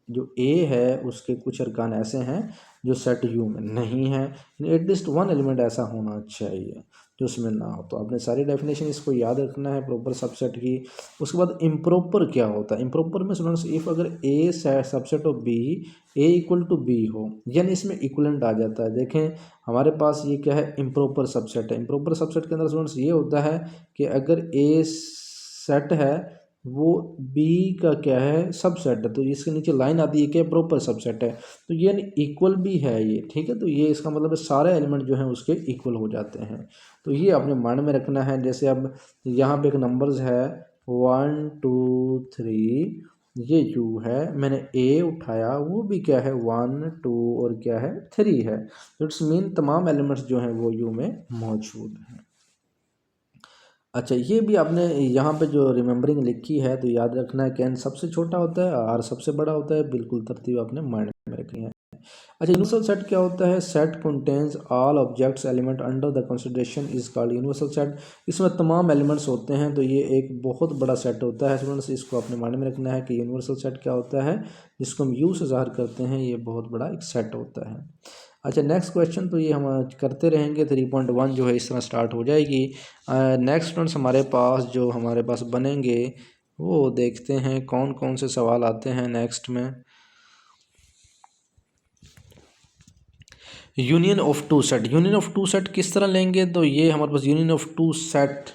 जो ए है उसके कुछ अरकान ऐसे हैं जो सेट यू में नहीं है, एटलीस्ट वन एलिमेंट ऐसा होना चाहिए जो उसमें ना हो। तो आपने सारी डेफिनेशन इसको याद रखना है प्रॉपर सबसेट की। उसके बाद इम्प्रॉपर क्या होता है? इम्प्रॉपर में स्टूडेंट्स इफ़ अगर A subset of B A equal to B हो, यानी इसमें इक्वलेंट आ जाता है। देखें हमारे पास ये क्या है, इम्प्रॉपर सबसेट है। इम्प्रॉपर सबसेट के अंदर स्टूडेंट्स ये होता है कि अगर ए सेट है वो बी का क्या है, सबसेट है, तो इसके नीचे लाइन आती है क्या, प्रॉपर सबसेट है, तो ये इक्वल भी है ये। ठीक है, तो ये इसका मतलब है सारे एलिमेंट जो हैं उसके इक्वल हो जाते हैं। तो ये आपने माइंड में रखना है। जैसे अब यहाँ पे एक नंबर्स है 1 2 3, ये यू है, मैंने ए उठाया वो भी क्या है 1 2 और क्या है 3 है। तो इट्स मीन तमाम एलिमेंट्स जो हैं वो यू में मौजूद हैं। अच्छा ये भी आपने यहाँ पे जो रिमेंबरिंग लिखी है तो याद रखना है कि एन सबसे छोटा होता है आर सबसे बड़ा होता है, बिल्कुल तरतीब आपने माइंड में रखनी है। अच्छा यूनिवर्सल सेट क्या होता है? Set contains all objects element under the consideration is called universal set. इसमें तमाम एलिमेंट्स होते हैं, तो ये एक बहुत बड़ा सेट होता है स्टूडेंट्स, इसको अपने माइंड में रखना है कि यूनिवर्सल सेट क्या होता है, जिसको हम यू से ज़ाहिर करते हैं, ये बहुत बड़ा एक सेट होता है। अच्छा नेक्स्ट क्वेश्चन तो ये हम करते रहेंगे, 3.1 जो है इस तरह स्टार्ट हो जाएगी। नेक्स्ट स्टूडेंट्स हमारे पास जो हमारे पास बनेंगे वो देखते हैं कौन कौन से सवाल आते हैं नेक्स्ट में। Union of two set, union of two set किस तरह लेंगे, तो ये हमारे पास यूनियन ऑफ टू सेट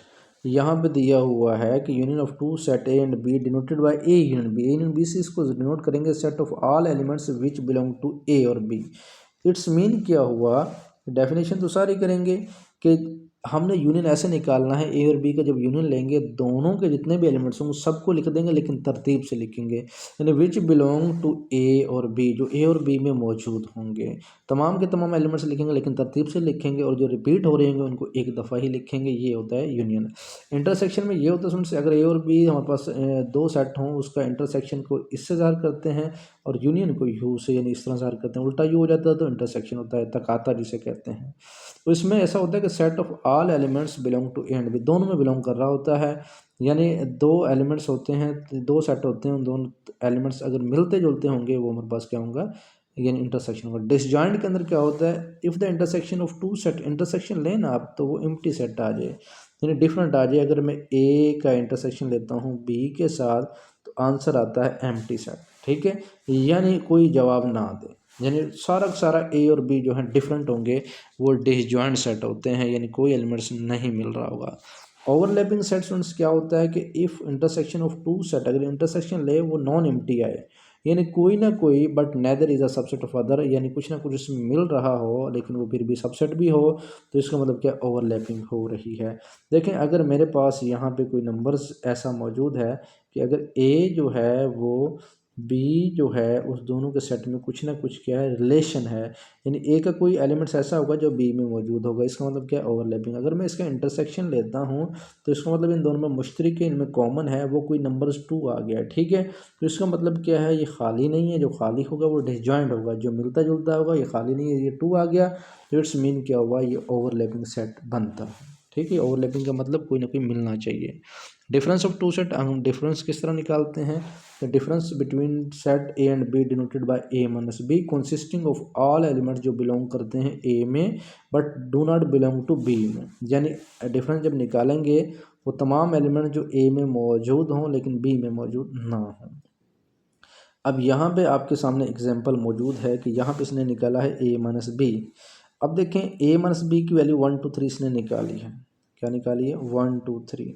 यहाँ पे दिया हुआ है कि union of two set A and B denoted by A union B, A union B से इसको डिनोट करेंगे set of all elements which belong to A और बी। इट्स मीन क्या हुआ, डेफिनेशन तो सारी करेंगे कि हमने यूनियन ऐसे निकालना है, ए और बी का जब यूनियन लेंगे दोनों के जितने भी एलिमेंट्स होंगे सबको लिख देंगे लेकिन तरतीब से लिखेंगे, यानी विच बिलोंग टू ए और बी, जो ए और बी में मौजूद होंगे तमाम के तमाम एलिमेंट्स लिखेंगे लेकिन तरतीब से लिखेंगे, और जो रिपीट हो रहे होंगे उनको एक दफ़ा ही लिखेंगे, ये होता है यूनियन। इंटरसेक्शन में ये होता है सुन, अगर ए और बी हमारे पास दो सेट हों उसका इंटरसेक्शन को इससे ज़ाहिर करते हैं और यूनियन को यू से यानी इस तरह ज़ाहिर करते हैं, उल्टा यू हो जाता है तो इंटरसेक्शन होता है, तकाता जिसे कहते हैं। तो इसमें ऐसा होता है कि set of all elements belong to A and B, दोनों में बिलोंग कर रहा होता है, यानी दो एलिमेंट्स होते हैं, दो सेट होते हैं, उन दोनों एलिमेंट्स अगर मिलते जुलते होंगे वो हमारे पास क्या होगा, यानी इंटरसेक्शन होगा। डिसजॉइंट के अंदर क्या होता है, if the intersection of two set, intersection लेना आप तो वो एम्प्टी सेट आ जाए, यानी डिफरेंट आ जाए। अगर मैं ए का इंटरसेक्शन लेता हूँ बी के साथ तो आंसर आता है एम्प्टी सेट, ठीक है, यानी कोई जवाब ना दे, यानी सारा का सारा ए और बी जो है डिफरेंट होंगे, वो डिसजॉइंट सेट होते हैं, यानी कोई एलिमेंट्स नहीं मिल रहा होगा। ओवरलैपिंग सेट स्टूडेंट्स क्या होता है कि if intersection of two set, अगर इंटरसेक्शन ले वो नॉन एम्प्टी आए, यानी कोई ना कोई but neither is a subset of other, यानी कुछ ना कुछ इसमें मिल रहा हो लेकिन वो फिर भी सबसेट भी हो, तो इसका मतलब क्या, ओवरलैपिंग हो रही है। देखें अगर मेरे पास यहाँ पे कोई नंबर्स ऐसा मौजूद है कि अगर ए जो है वो बी जो है उस दोनों के सेट में कुछ ना कुछ क्या है, रिलेशन है, यानी ए का कोई एलिमेंट्स ऐसा होगा जो बी में मौजूद होगा, इसका मतलब क्या, ओवरलैपिंग। अगर मैं इसका इंटरसेक्शन लेता हूँ तो इसका मतलब इन दोनों में मुश्तरक है, इनमें कॉमन है, वो कोई नंबर्स टू आ गया, ठीक है, तो इसका मतलब क्या है, ये खाली नहीं है, जो खाली होगा वो डिसजॉइंट होगा, जो मिलता जुलता होगा ये खाली नहीं है, ये टू आ गया, तो इट्स मीन क्या हुआ, ये ओवरलैपिंग सेट बनता है, ठीक है। ओवरलैपिंग का मतलब कोई ना कोई मिलना चाहिए। डिफरेंस ऑफ टू सेट, हम डिफरेंस किस तरह निकालते हैं, the difference between set A and B denoted by A minus B consisting of all elements जो बिलोंग करते हैं ए में but do not belong to B में, यानी डिफरेंस जब निकालेंगे वो तमाम एलिमेंट जो ए में मौजूद हों लेकिन बी में मौजूद ना हों। अब यहाँ पे आपके सामने एग्जांपल मौजूद है कि यहाँ पे इसने निकाला है ए माइनस बी। अब देखें ए माइनस बी की वैल्यू 1 2 3 इसने निकाली है, क्या निकाली है, 1 2 3।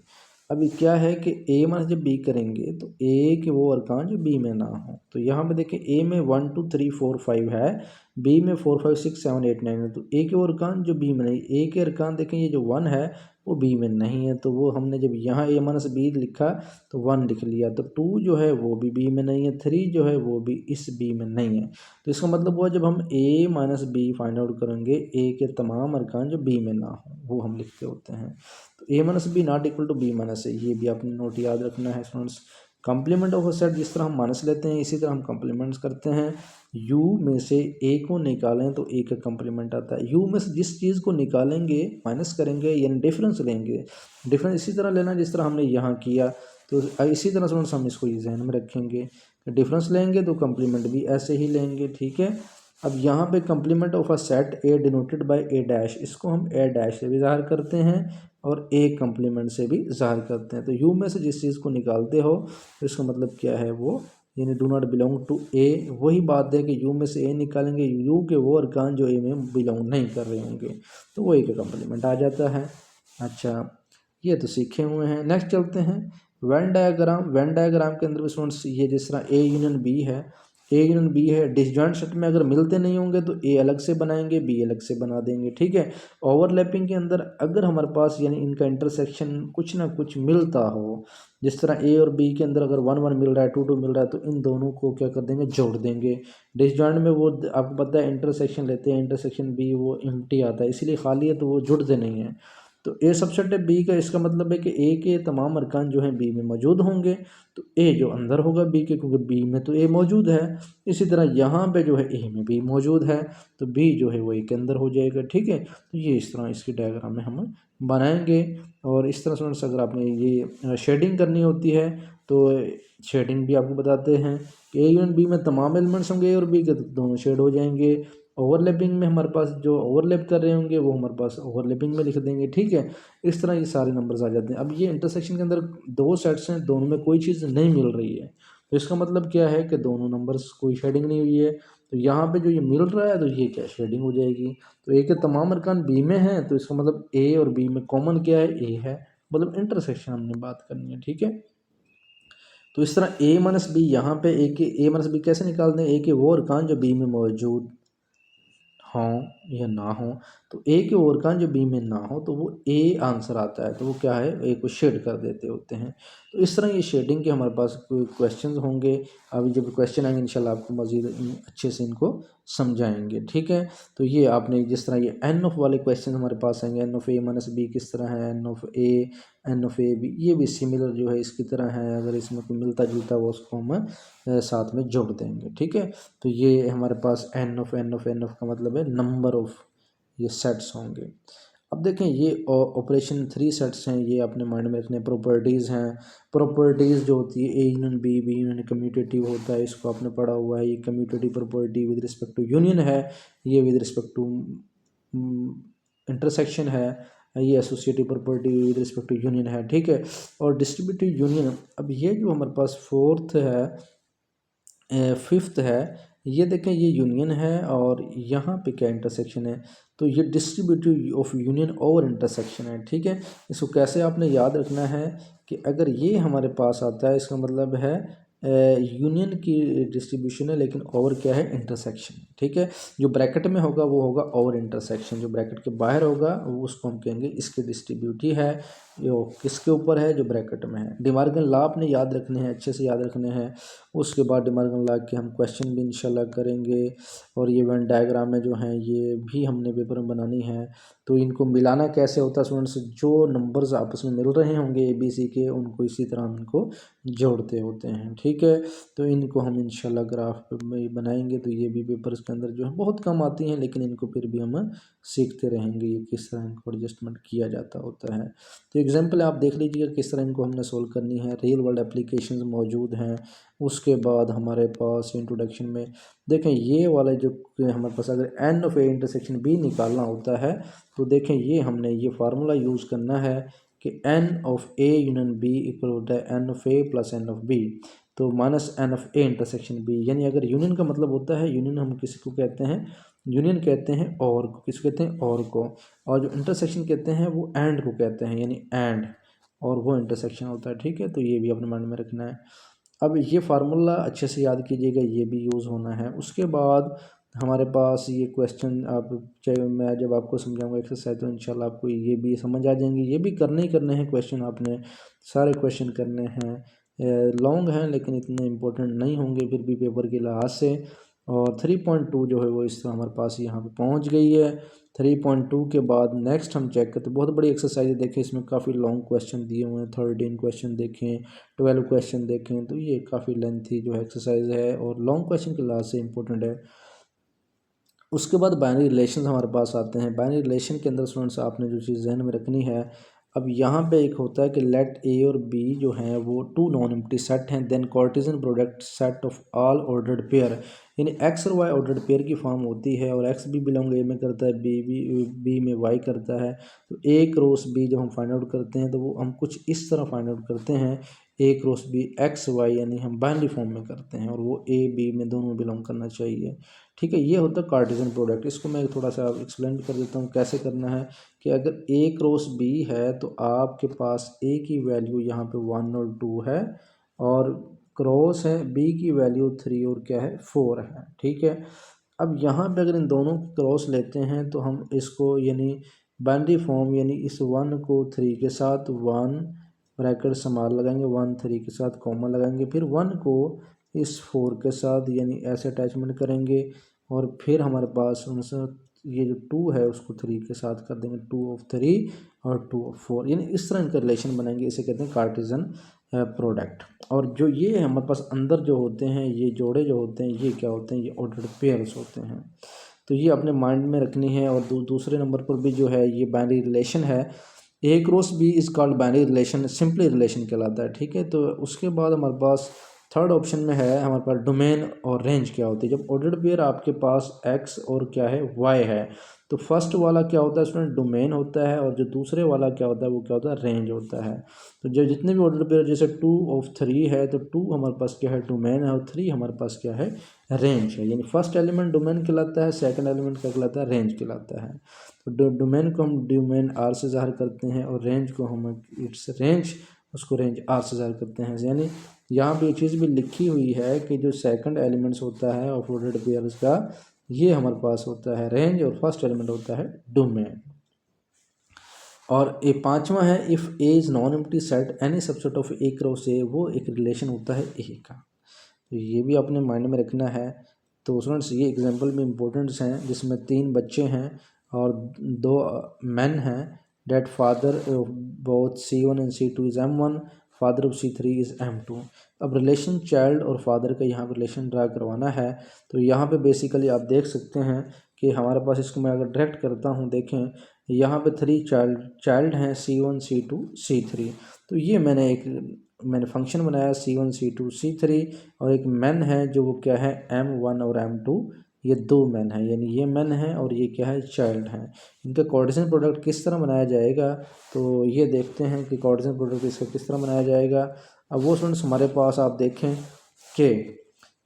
अभी क्या है कि ए माइनस जब बी करेंगे तो ए के वो अरकान जो बी में ना हो, तो यहाँ पे देखें ए में 1 2 3 4 5 है, बी में 4 5 6 7 8 9 है, तो ए के वो अरकान जो बी में नहीं, ए के अरकान देखें ये जो 1 है वो बी में नहीं है, तो वो हमने जब यहाँ ए माइनस बी लिखा तो 1 लिख लिया, तो 2 जो है वो भी बी में नहीं है, 3 जो है वो भी इस बी में नहीं है, तो इसका मतलब हुआ जब हम ए माइनस बी फाइंड आउट करेंगे ए के तमाम अरकान जो बी में ना हो वो हम लिखते होते हैं, तो A minus B not equal to B minus A, ये भी आपने नोट याद रखना है students. Complement of a set जिस तरह हम माइनस लेते हैं इसी तरह हम कंप्लीमेंट्स करते हैं, यू में से ए को निकालें तो ए का कंप्लीमेंट आता है, यू में से जिस चीज़ को निकालेंगे माइनस करेंगे यानी डिफरेंस लेंगे, डिफरेंस इसी तरह लेना जिस तरह हमने यहाँ किया, तो इसी तरह से हम इसको जहन में रखेंगे, डिफरेंस लेंगे तो कंप्लीमेंट भी ऐसे ही लेंगे, ठीक है। अब यहाँ पे complement of a set A denoted by A dash, इसको हम ए डैश से भी ज़ाहिर करते हैं और ए कंप्लीमेंट से भी ज़ाहिर करते हैं, तो यू में से जिस चीज़ को निकालते हो तो इसका मतलब क्या है, वो यानी डू नॉट बिलोंग टू ए, वही बात है कि यू में से ए निकालेंगे, यू के वो अरकान जो ए में बिलोंग नहीं कर रहे होंगे तो वो ए का कंप्लीमेंट आ जाता है। अच्छा ये तो सीखे हुए हैं, नेक्स्ट चलते हैं वेन डायग्राम। वेन डायग्राम के अंदर भी स्टूडेंट्स ये जिस तरह ए यूनियन बी है, ए यूनियन बी है, डिसजॉइंट सेट में अगर मिलते नहीं होंगे तो ए अलग से बनाएंगे बी अलग से बना देंगे, ठीक है। ओवरलैपिंग के अंदर अगर हमारे पास यानी इनका इंटरसेक्शन कुछ ना कुछ मिलता हो, जिस तरह ए और बी के अंदर अगर 1 1 मिल रहा है 2 2 मिल रहा है, तो इन दोनों को क्या कर देंगे, जोड़ देंगे। डिसजॉइंट में वो आपको पता है इंटरसेक्शन लेते हैं, इंटरसेक्शन बी वो एम्प्टी आता है इसीलिए खाली है तो वो जुड़ते नहीं हैं, तो ए सबसेट है बी का, इसका मतलब है कि ए के तमाम अरकान जो हैं बी में मौजूद होंगे, तो ए जो अंदर होगा बी के, क्योंकि बी में तो ए मौजूद है, इसी तरह यहाँ पे जो है ए में बी मौजूद है तो बी जो है वो ए के अंदर हो जाएगा, ठीक है। तो ये इस तरह इसकी डायग्राम में हम बनाएंगे, और इस तरह से अगर आपने ये शेडिंग करनी होती है तो शेडिंग भी आपको बताते हैं कि ए यूनियन बी में तमाम एलिमेंट्स होंगे ए और बी के, तो दोनों शेड हो जाएंगे। ओवरलैपिंग में हमारे पास जो ओवरलैप कर रहे होंगे वो हमारे पास ओवरलैपिंग में लिख देंगे, ठीक है। इस तरह ये सारे नंबर्स आ जाते हैं। अब ये इंटरसेक्शन के अंदर दो सेट्स हैं, दोनों में कोई चीज़ नहीं मिल रही है, तो इसका मतलब क्या है कि दोनों नंबर्स कोई शेडिंग नहीं हुई है। तो यहाँ पे जो ये मिल रहा है तो ये क्या शेडिंग हो जाएगी। तो ए के तमाम अरकान बी में हैं, तो इसका मतलब ए और बी में कॉमन क्या है, ए है, मतलब इंटरसेक्शन हमने बात करनी है। ठीक है, तो इस तरह ए माइनस बी, यहाँ पे ए माइनस बी कैसे निकालते हैं, ए के वो अरकान जो बी में मौजूद हों या ना हो। तो ए के और का जो बी में ना हो तो वो ए आंसर आता है, तो वो क्या है, ए को शेड कर देते होते हैं। तो इस तरह ये शेडिंग के हमारे पास कोई क्वेश्चंस होंगे। अभी जब क्वेश्चन आएंगे इंशाल्लाह आपको मज़ीद अच्छे से इनको समझाएंगे। ठीक है, तो ये आपने जिस तरह ये एन ऑफ वाले क्वेश्चन हमारे पास आएंगे, n of A minus B किस तरह है, एन ऑफ ए बी, ये भी सिमिलर जो है इसकी तरह है। अगर इसमें कोई मिलता जुलता हुआ उसको हम साथ में जोड़ देंगे। ठीक है, तो ये हमारे पास एन ऑफ का मतलब है नंबर ऑफ ये सेट्स होंगे। अब देखें ये ऑपरेशन 3 सेट्स हैं, ये अपने माइंड में रखने। प्रॉपर्टीज़ हैं, प्रॉपर्टीज़ जो होती है A union B union commutative होता है, इसको आपने पढ़ा हुआ है। ये commutative property with respect to union है, ये विद रिस्पेक्ट टू इंटरसेक्शन है, ये associative property with respect to union है। ठीक है, और डिस्ट्रीब्यूटिव यूनियन, अब ये जो हमारे पास फोर्थ है, फिफ्थ है, ये देखें ये यूनियन है और यहाँ पे क्या इंटरसेक्शन है, तो ये डिस्ट्रीब्यूटिव ऑफ यूनियन और इंटरसेक्शन है। ठीक है, इसको कैसे आपने याद रखना है कि अगर ये हमारे पास आता है इसका मतलब है यूनियन की डिस्ट्रीब्यूशन है, लेकिन और क्या है, इंटरसेक्शन। ठीक है, जो ब्रैकेट में होगा वो होगा और इंटरसेक्शन, जो ब्रैकेट के बाहर होगा वो उसको हम कहेंगे इसके डिस्ट्रीब्यूटिव है। यो किसके ऊपर है, जो ब्रैकेट में है। डिमार्गन लॉ आपने याद रखने हैं, अच्छे से याद रखने हैं। उसके बाद डिमार्गन लॉ के हम क्वेश्चन भी इंशाल्लाह करेंगे, और ये वेन डायग्राम में जो हैं ये भी हमने पेपर में बनानी है। तो इनको मिलाना कैसे होता है स्टूडेंट्स, जो नंबर्स आपस में मिल रहे होंगे ए बी सी के, उनको इसी तरह हम इनको जोड़ते होते हैं। ठीक है, तो इनको हम इंशाल्लाह ग्राफ में बनाएंगे। तो ये भी पेपर्स के अंदर जो है बहुत कम आती हैं, लेकिन इनको फिर भी हम सीखते रहेंगे ये किस तरह इनको एडजस्टमेंट किया जाता होता है। तो एग्जाम्पल आप देख लीजिएगा किस तरह इनको हमने सोल्व करनी है। रियल वर्ल्ड एप्लीकेशंस मौजूद हैं। उसके बाद हमारे पास इंट्रोडक्शन में देखें ये वाला जो हमारे पास अगर n of A intersection B निकालना होता है, तो देखें ये हमने ये फार्मूला यूज़ करना है कि n of A union B equal होता है n of A plus n of B, तो minus n of A intersection B. यानी अगर यूनियन का मतलब होता है, यूनियन हम किसी को कहते हैं, यूनियन कहते हैं और को, किसको कहते हैं, और को। और जो इंटरसेक्शन कहते हैं वो एंड को कहते हैं, यानी एंड और वो इंटरसेक्शन होता है। ठीक है, तो ये भी अपने माइंड में रखना है। अब ये फार्मूला अच्छे से याद कीजिएगा, ये भी यूज़ होना है। उसके बाद हमारे पास ये क्वेश्चन, आप चाहे मैं जब आपको समझाऊंगा एक्सरसाइज, तो इंशाल्लाह आपको ये भी समझ आ जाएंगे। ये भी करने ही करने हैं क्वेश्चन, आपने सारे क्वेश्चन करने हैं। लॉन्ग हैं लेकिन इतने इम्पोर्टेंट नहीं होंगे फिर भी पेपर के लिहाज से। और 3.2 जो है वो इस तरह हमारे पास यहाँ पे पहुँच गई है। 3.2 के बाद नेक्स्ट हम चेक करते हैं। बहुत बड़ी एक्सरसाइज है, देखें इसमें काफ़ी लॉन्ग क्वेश्चन दिए हुए हैं। 13 क्वेश्चन देखें, 12 क्वेश्चन देखें, तो ये काफ़ी लेंथी जो है एक्सरसाइज है और लॉन्ग क्वेश्चन के लिहाज से इंपॉर्टेंट है। उसके बाद बाइनरी रिलेशन हमारे पास आते हैं। बाइनरी रिलेशन के अंदर स्टूडेंट्स आपने जो चीज़ जहन में रखनी है, अब यहाँ पे एक होता है कि लेट ए और बी जो हैं वो टू नॉन एम्प्टी सेट हैं, then cartesian product set of all ordered pair, यानी एक्स और वाई ऑर्डर्ड पेयर की फॉर्म होती है, और एक्स भी बिलोंग ए में करता है, बी में वाई करता है। तो ए क्रॉस बी जब हम फाइंड आउट करते हैं तो वो हम कुछ इस तरह फाइंड आउट करते हैं, ए क्रॉस बी एक्स वाई, यानी हम बाइनरी फॉर्म में करते हैं, और वो ए बी में दोनों बिलोंग करना चाहिए। ठीक है, ये होता है कार्टेशियन प्रोडक्ट। इसको मैं थोड़ा सा एक्सप्लेन कर देता हूँ कैसे करना है। कि अगर ए क्रॉस बी है तो आपके पास ए की वैल्यू यहाँ पे 1 और 2 है, और क्रॉस है बी की वैल्यू 3 और क्या है 4 है। ठीक है, अब यहाँ पे अगर इन दोनों क्रॉस लेते हैं तो हम इसको यानी बाइनरी फॉर्म, यानी इस 1 को 3 के साथ 1 ब्रैकेट समार लगाएंगे, 1 3 के साथ कॉमा लगाएंगे, फिर 1 को इस 4 के साथ यानी ऐसे अटैचमेंट करेंगे, और फिर हमारे पास उनसे ये जो 2 है उसको 3 के साथ कर देंगे, 2 ऑफ 3 और 2 ऑफ 4, यानी इस तरह इनका रिलेशन बनाएंगे। इसे कहते हैं कार्टेशियन प्रोडक्ट। और जो ये हमारे पास अंदर जो होते हैं, ये जोड़े जो होते हैं, ये क्या होते हैं, ये ऑर्डर्ड पेयर्स होते हैं। तो ये अपने माइंड में रखनी है। और दूसरे नंबर पर भी जो है ये बाइनरी रिलेशन है, A cross B is called binary relation, simply relation कहलाता है। ठीक है, तो उसके बाद हमारे पास थर्ड ऑप्शन में है हमारे पास डोमेन और रेंज क्या होती है। जब ऑर्डर्ड पेयर आपके पास एक्स और क्या है वाई है, तो फर्स्ट वाला क्या होता है उसमें डोमेन होता है, और जो दूसरे वाला क्या होता है वो क्या होता है रेंज होता है। तो जो जितने भी ऑर्डर पेयर जैसे 2 of 3 है, तो 2 हमारे पास क्या है डोमेन है और 3 हमारे पास क्या है रेंज है। यानी फर्स्ट एलिमेंट डोमेन कहलाता है, सेकंड एलिमेंट क्या कहलाता है रेंज कहलाता है। तो डोमेन को हम डोमेन आर से ज़ाहिर करते हैं और रेंज को हम इट्स रेंज उसको रेंज आर से ज़ाहिर करते हैं। यानी यहाँ पे ये चीज़ भी लिखी हुई है कि जो सेकंड एलिमेंट्स होता है ऑफ ऑर्डर्ड पेयर्स का, ये हमारे पास होता है रेंज और फर्स्ट एलिमेंट होता है डोमेन। और ये पांचवा है if A is non empty set any subset of A cross ए, वो एक रिलेशन होता है ए का। तो ये भी अपने माइंड में रखना है। तो स्टूडेंट्स ये एग्जांपल में इम्पोर्टेंट्स हैं जिसमें 3 बच्चे हैं और 2 मैन हैं। That father both C1 and C2 is M1, father of C3 is M2। अब रिलेशन चाइल्ड और फादर का यहाँ पर रिलेशन ड्रा करवाना है। तो यहाँ पे बेसिकली आप देख सकते हैं कि हमारे पास, इसको मैं अगर डायरेक्ट करता हूँ, देखें यहाँ पे 3 चाइल्ड हैं C1 C2 C3। तो ये मैंने फंक्शन बनाया C1 C2 C3, और एक मैन है जो वो क्या है M1 और M2, ये 2 मैन हैं, यानी ये मैन है और ये क्या है चाइल्ड हैं। इनका कार्टेशियन प्रोडक्ट किस तरह बनाया जाएगा, तो ये देखते हैं कि कार्टेशियन प्रोडक्ट इसका किस तरह बनाया जाएगा। अब वो स्टूडेंट्स हमारे पास आप देखें कि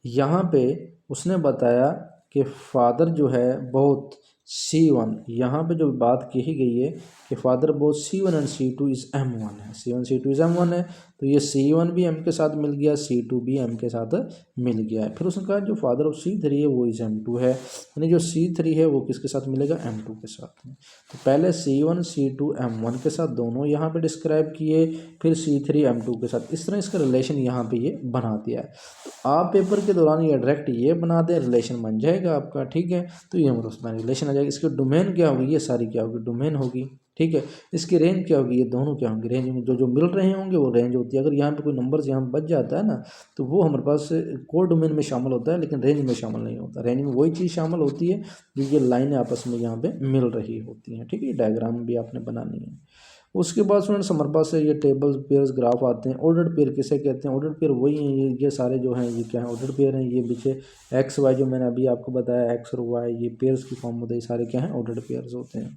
यहाँ पे उसने बताया कि फादर जो है बहुत C1, यहाँ पे जो बात कही गई है कि father both C1 and C2 is M1 है, C1 C2 इज़ M1 है। तो ये C1 भी M के साथ मिल गया, C2 भी M के साथ मिल गया है। फिर उसने कहा जो फादर ऑफ C3 है वो इज़ M2 है, यानी जो C3 है वो किसके साथ मिलेगा M2 के साथ में। तो पहले C1 C2 M1 के साथ दोनों यहाँ पे डिस्क्राइब किए, फिर C3 M2 के साथ, इस तरह इसका रिलेशन यहाँ पे ये बना दिया है। तो आप पेपर के दौरान ये डायरेक्ट ये बना दें, रिलेशन बन जाएगा आपका, ठीक है। तो ये हमारा उसमें रिलेशन आ जाएगा। इसकी डोमेन क्या होगी, ये सारी क्या होगी डोमेन होगी, ठीक है। इसकी रेंज क्या होगी, ये दोनों क्या होंगे रेंज में, जो जो मिल रहे होंगे वो रेंज होती है। अगर यहाँ पे कोई नंबर्स यहाँ बच जाता है ना, तो वो हमारे पास कोर डोमेन में शामिल होता है, लेकिन रेंज में शामिल नहीं होता। रेंज में वही चीज़ शामिल होती है जो ये लाइनें आपस में यहाँ पे मिल रही होती हैं, ठीक है। डायग्राम भी आपने बनानी है। उसके बाद स्टूडेंट्स हमारे पास ये टेबल पेयर्स ग्राफ आते हैं। ऑर्डर्ड पेयर किसे कहते हैं, ऑर्डर्ड पेयर वही हैं, ये सारे जो हैं ये क्या है ऑर्डर्ड पेयर हैं। ये पीछे एक्स वाई जो मैंने अभी आपको बताया, एक्स और वाई ये पेयर्स की फॉर्म होते हैं, ये सारे क्या हैं ऑर्डर्ड पेयर्स होते हैं।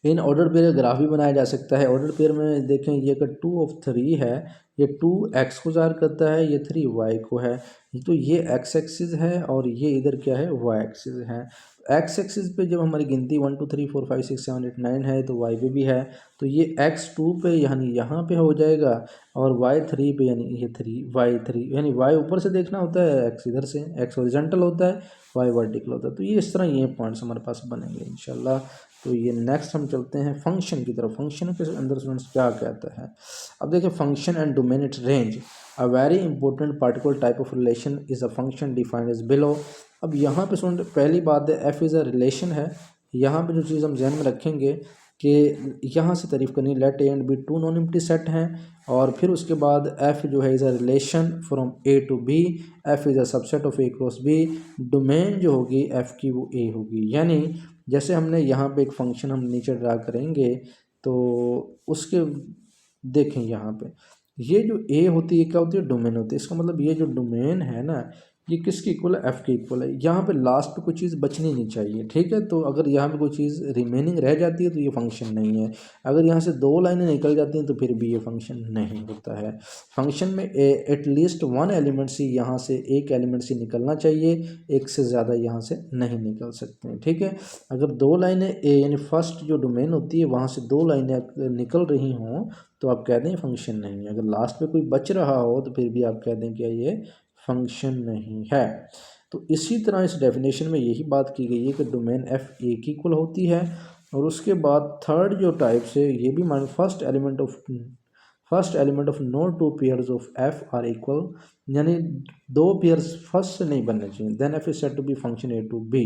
इन ऑर्डर पेयर का ग्राफ भी बनाया जा सकता है। ऑर्डर पेयर में देखें ये अगर 2 of 3 है, ये 2x को ज़ाहिर करता है, ये 3y को है। तो ये x एक्सिस है और ये इधर क्या है y एक्सिस है। x एक्सिस पे जब हमारी गिनती 1 2 3 4 5 6 7 8 9 है, तो y पे भी है, तो ये x2 पे यानी यहाँ पे हो जाएगा, और y3 पे यानी ये 3 यानी y ऊपर से देखना होता है, x इधर से, x हॉरिजॉन्टल होता है, y वर्टिकल होता है। तो ये इस तरह ये पॉइंट्स हमारे पास बनेंगे इंशाल्लाह। तो ये नेक्स्ट हम चलते हैं फंक्शन की तरफ। फंक्शन के अंदर स्टूडेंट्स क्या कहता है, अब देखिए function and domain its range a very important particular type of relation is a function defined as below. अब यहाँ पे स्टूडेंट पहली बात है एफ इज़ अ रिलेशन है। यहाँ पे जो चीज़ हम ध्यान में रखेंगे कि यहाँ से तारीफ करनी, let A and B 2 non empty set हैं, और फिर उसके बाद एफ जो है is a relation from A to B, f is a subset of A cross B. Domain जो होगी एफ की वो ए होगी। यानी जैसे हमने यहाँ पे एक फंक्शन हम नीचे ड्रा करेंगे, तो उसके देखें यहाँ पे ये जो ए होती है क्या होती है डोमेन होती है। इसका मतलब ये जो डोमेन है ना, ये किसके इक्वल है एफ के इक्वल है। यहाँ पे लास्ट पे कोई चीज़ बचनी नहीं चाहिए, ठीक है। तो अगर यहाँ पे कोई चीज़ रिमेनिंग रह जाती है तो ये फंक्शन नहीं है। अगर यहाँ से 2 लाइनें निकल जाती हैं तो फिर भी ये फंक्शन नहीं होता है। फंक्शन में एटलीस्ट 1 एलिमेंट सी यहाँ से एक एलिमेंट सी निकलना चाहिए, एक से ज़्यादा यहाँ से नहीं निकल सकते हैं, ठीक है। अगर 2 लाइनें ए यानी फर्स्ट जो डोमेन होती है वहाँ से 2 लाइनें निकल रही हों तो आप कह दें फंक्शन नहीं है। अगर लास्ट पे कोई बच रहा हो तो फिर भी आप कह दें कि ये फंक्शन नहीं है। तो इसी तरह इस डेफिनेशन में यही बात की गई है कि डोमेन एफ ए की इक्वल होती है। और उसके बाद थर्ड जो टाइप से ये भी मान first element of no 2 pairs of f are equal, यानी 2 पेयर्स फर्स्ट से नहीं बनने चाहिए। Then f is said to be function A to B.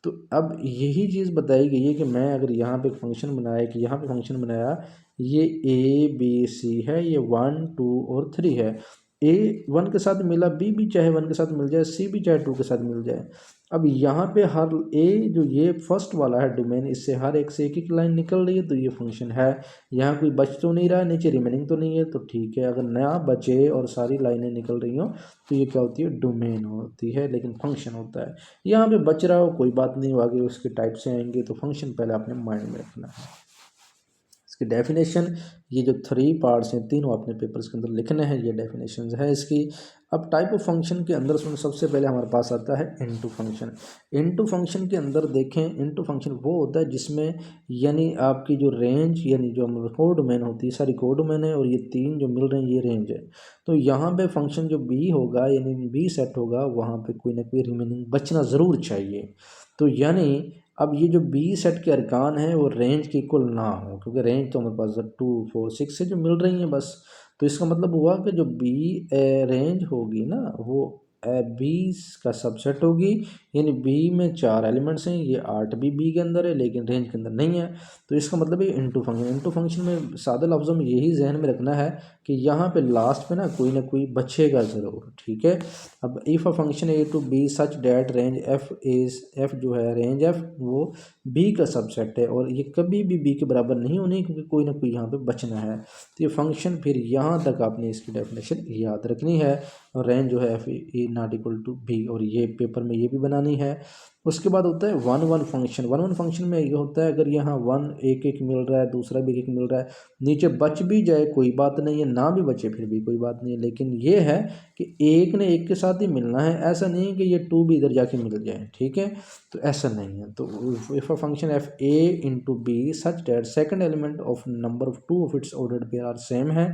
तो अब यही चीज़ बताई गई है कि मैं अगर यहाँ पे फंक्शन बनाया कि यहाँ पे फंक्शन बनाया, ये ए बी सी है, ये 1 2 और 3 है, A1 के साथ मिला, B भी चाहे 1 के साथ मिल जाए, C भी चाहे 2 के साथ मिल जाए। अब यहाँ पे हर जो ये फर्स्ट वाला है डोमेन, इससे हर एक से एक एक लाइन निकल रही है, तो ये फंक्शन है। यहाँ कोई बच तो नहीं रहा है, नीचे रिमेनिंग तो नहीं है, तो ठीक है। अगर नया बचे और सारी लाइनें निकल रही हों तो ये क्या होती है, डोमेन होती है, लेकिन फंक्शन होता है। यहाँ पे बच रहा हो कोई बात नहीं, आगे उसके टाइप से आएंगे, तो फंक्शन पहले आपने माइंड में रखना है। इसकी डेफिनेशन, ये जो 3 पार्ट्स हैं तीनों अपने पेपर्स के अंदर लिखने हैं, ये डेफिनेशन है इसकी। अब टाइप ऑफ फंक्शन के अंदर सबसे पहले हमारे पास आता है इनटू फंक्शन। इनटू फंक्शन के अंदर देखें, इनटू फंक्शन वो होता है जिसमें यानी आपकी जो रेंज, यानी जो कोड डोमेन होती है, सारी कोड डोमेन है और ये 3 जो मिल रहे हैं ये रेंज है। तो यहाँ पे फंक्शन जो बी होगा, यानी बी सेट होगा, वहाँ पे कोई ना कोई रिमेनिंग बचना ज़रूर चाहिए। तो यानी अब ये जो बी सेट के अरकान हैं वो रेंज के इक्वल ना हो, क्योंकि रेंज तो हमारे पास 2 4 6 से जो मिल रही हैं बस। तो इसका मतलब हुआ कि जो बी रेंज होगी ना, वो बी का सबसेट होगी, यानी बी में 4 एलिमेंट्स हैं, ये 8 भी बी के अंदर है लेकिन रेंज के अंदर नहीं है। तो इसका मतलब ये इनटू फंक्शन। इनटू फंक्शन में सादे लफ्ज़ों में यही जहन में रखना है कि यहाँ पे लास्ट पे ना कोई बचेगा ज़रूर, ठीक है। अब if a function A to B such that range f जो है, रेंज एफ वो बी का सबसेट है, और ये कभी भी बी के बराबर नहीं होनी, क्योंकि कोई ना कोई यहाँ पे बचना है। तो ये फंक्शन, फिर यहाँ तक आपने इसकी डेफिनेशन याद रखनी है, और रेंज जो है f A not equal to B, और ये पेपर में ये भी बनानी है। उसके बाद होता है one one function. One one function में ये होता है, अगर यहाँ 1 एक एक मिल रहा है, दूसरा भी एक एक मिल रहा है, नीचे बच भी जाए कोई बात नहीं है, ना भी बचे फिर भी कोई बात नहीं है, लेकिन ये है कि एक ने एक के साथ ही मिलना है। ऐसा नहीं है कि ये 2 भी इधर जाके मिल जाए, ठीक है, तो ऐसा नहीं है। तो if a function f A into B such that second element of number of 2 of its ordered pair are same है,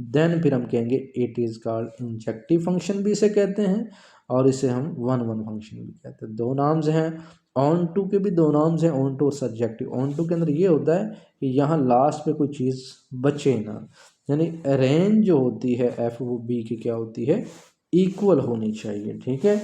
देन फिर हम कहेंगे it is called injective function भी इसे कहते हैं, और इसे हम वन वन फंक्शन भी कहते हैं। दो नाम्स हैं। ऑन टू के भी दो नाम्स हैं, ऑन टू और सब्जेक्टिव। ऑन टू के अंदर ये होता है कि यहाँ लास्ट पे कोई चीज़ बचे ना, यानी रेंज जो होती है एफ, वो बी की क्या होती है, इक्वल होनी चाहिए, ठीक है।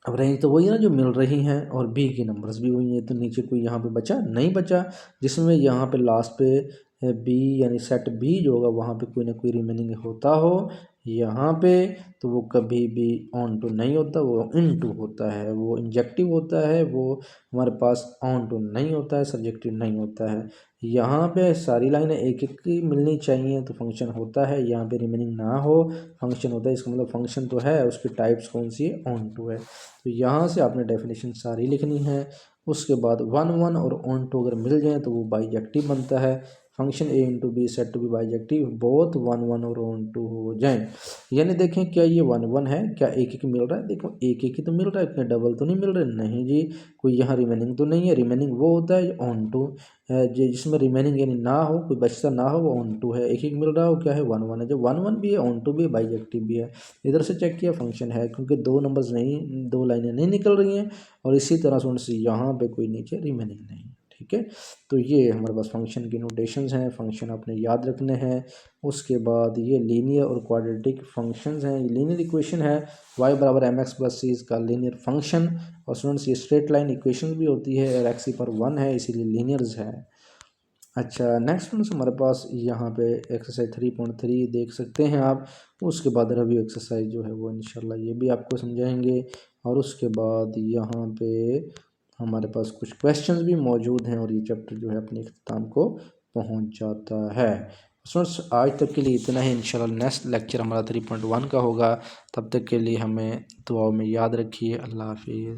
अब रेंज तो वही है ना जो मिल रही हैं, और बी की नंबर्स भी वही हैं, तो नीचे कोई यहाँ पे बचा नहीं बचा, जिसमें यहाँ पे लास्ट पे बी यानी सेट बी जो होगा वहाँ पे कोई ना कोई रिमेनिंग होता हो यहाँ पे, तो वो कभी भी ऑन टू नहीं होता, वो इन टू होता है, वो इंजेक्टिव होता है, वो हमारे पास ऑन टू नहीं होता है, सब्जेक्टिव नहीं होता है। यहाँ पे सारी लाइनें एक एक की मिलनी चाहिए तो फंक्शन होता है, यहाँ पे रिमेनिंग ना हो फंक्शन होता है। इसका मतलब फंक्शन तो है, उसकी टाइप्स कौन सी है, ऑन टू है। तो यहाँ से आपने डेफिनेशन सारी लिखनी है। उसके बाद वन वन और ऑन टू अगर मिल जाए तो वो बाइजेक्टिव बनता है। Function A into B said to be bijective both one one और ऑन टू हो जाएं। यानी देखें क्या ये वन वन है, क्या एक एक मिल रहा है, देखो एक एक ही तो मिल रहा है, इतने डबल तो नहीं मिल रहे, नहीं जी, कोई यहाँ रिमेनिंग तो नहीं है। रिमेनिंग वो होता है ऑन टू, जिसमें रिमेनिंग यानी ना हो, कोई बचता ना हो, वो ऑन टू है। एक एक मिल रहा हो क्या है, वन वन है। जब वन वन भी है, ऑन टू भी है, बाइजेक्टिव भी है। इधर से चेक किया फंक्शन है, क्योंकि दो नंबर्स नहीं, दो लाइनें नहीं निकल रही हैं, और इसी तरह से यहाँ पे कोई नीचे रिमेनिंग नहीं, ठीक है। तो ये हमारे पास फंक्शन की नोटेशंस हैं, फंक्शन आपने याद रखने हैं। उसके बाद ये लीनियर और क्वाड्रेटिक फंक्शंस हैं। ये लीनियर इक्वेशन है, y बराबर एम एक्स प्लस सी इसका लीनियर फंक्शन, और स्टूडेंट्स ये स्ट्रेट लाइन इक्वेशन भी होती है, और एक्स पर 1 है इसीलिए लीनियर्स है। अच्छा, नेक्स्ट फ्रेंड्स हमारे पास यहाँ पे एक्सरसाइज 3.3 देख सकते हैं आप। उसके बाद रिव्यू एक्सरसाइज जो है वो इंशाल्लाह ये भी आपको समझाएंगे, और उसके बाद यहाँ पे हमारे पास कुछ क्वेश्चंस भी मौजूद हैं, और ये चैप्टर जो है अपने इख्तिताम को पहुँच जाता है। फ्रेंड्स आज तक के लिए इतना ही, इंशाल्लाह नेक्स्ट लेक्चर हमारा 3.1 का होगा। तब तक के लिए हमें दुआओं में याद रखिए। अल्लाह हाफिज़।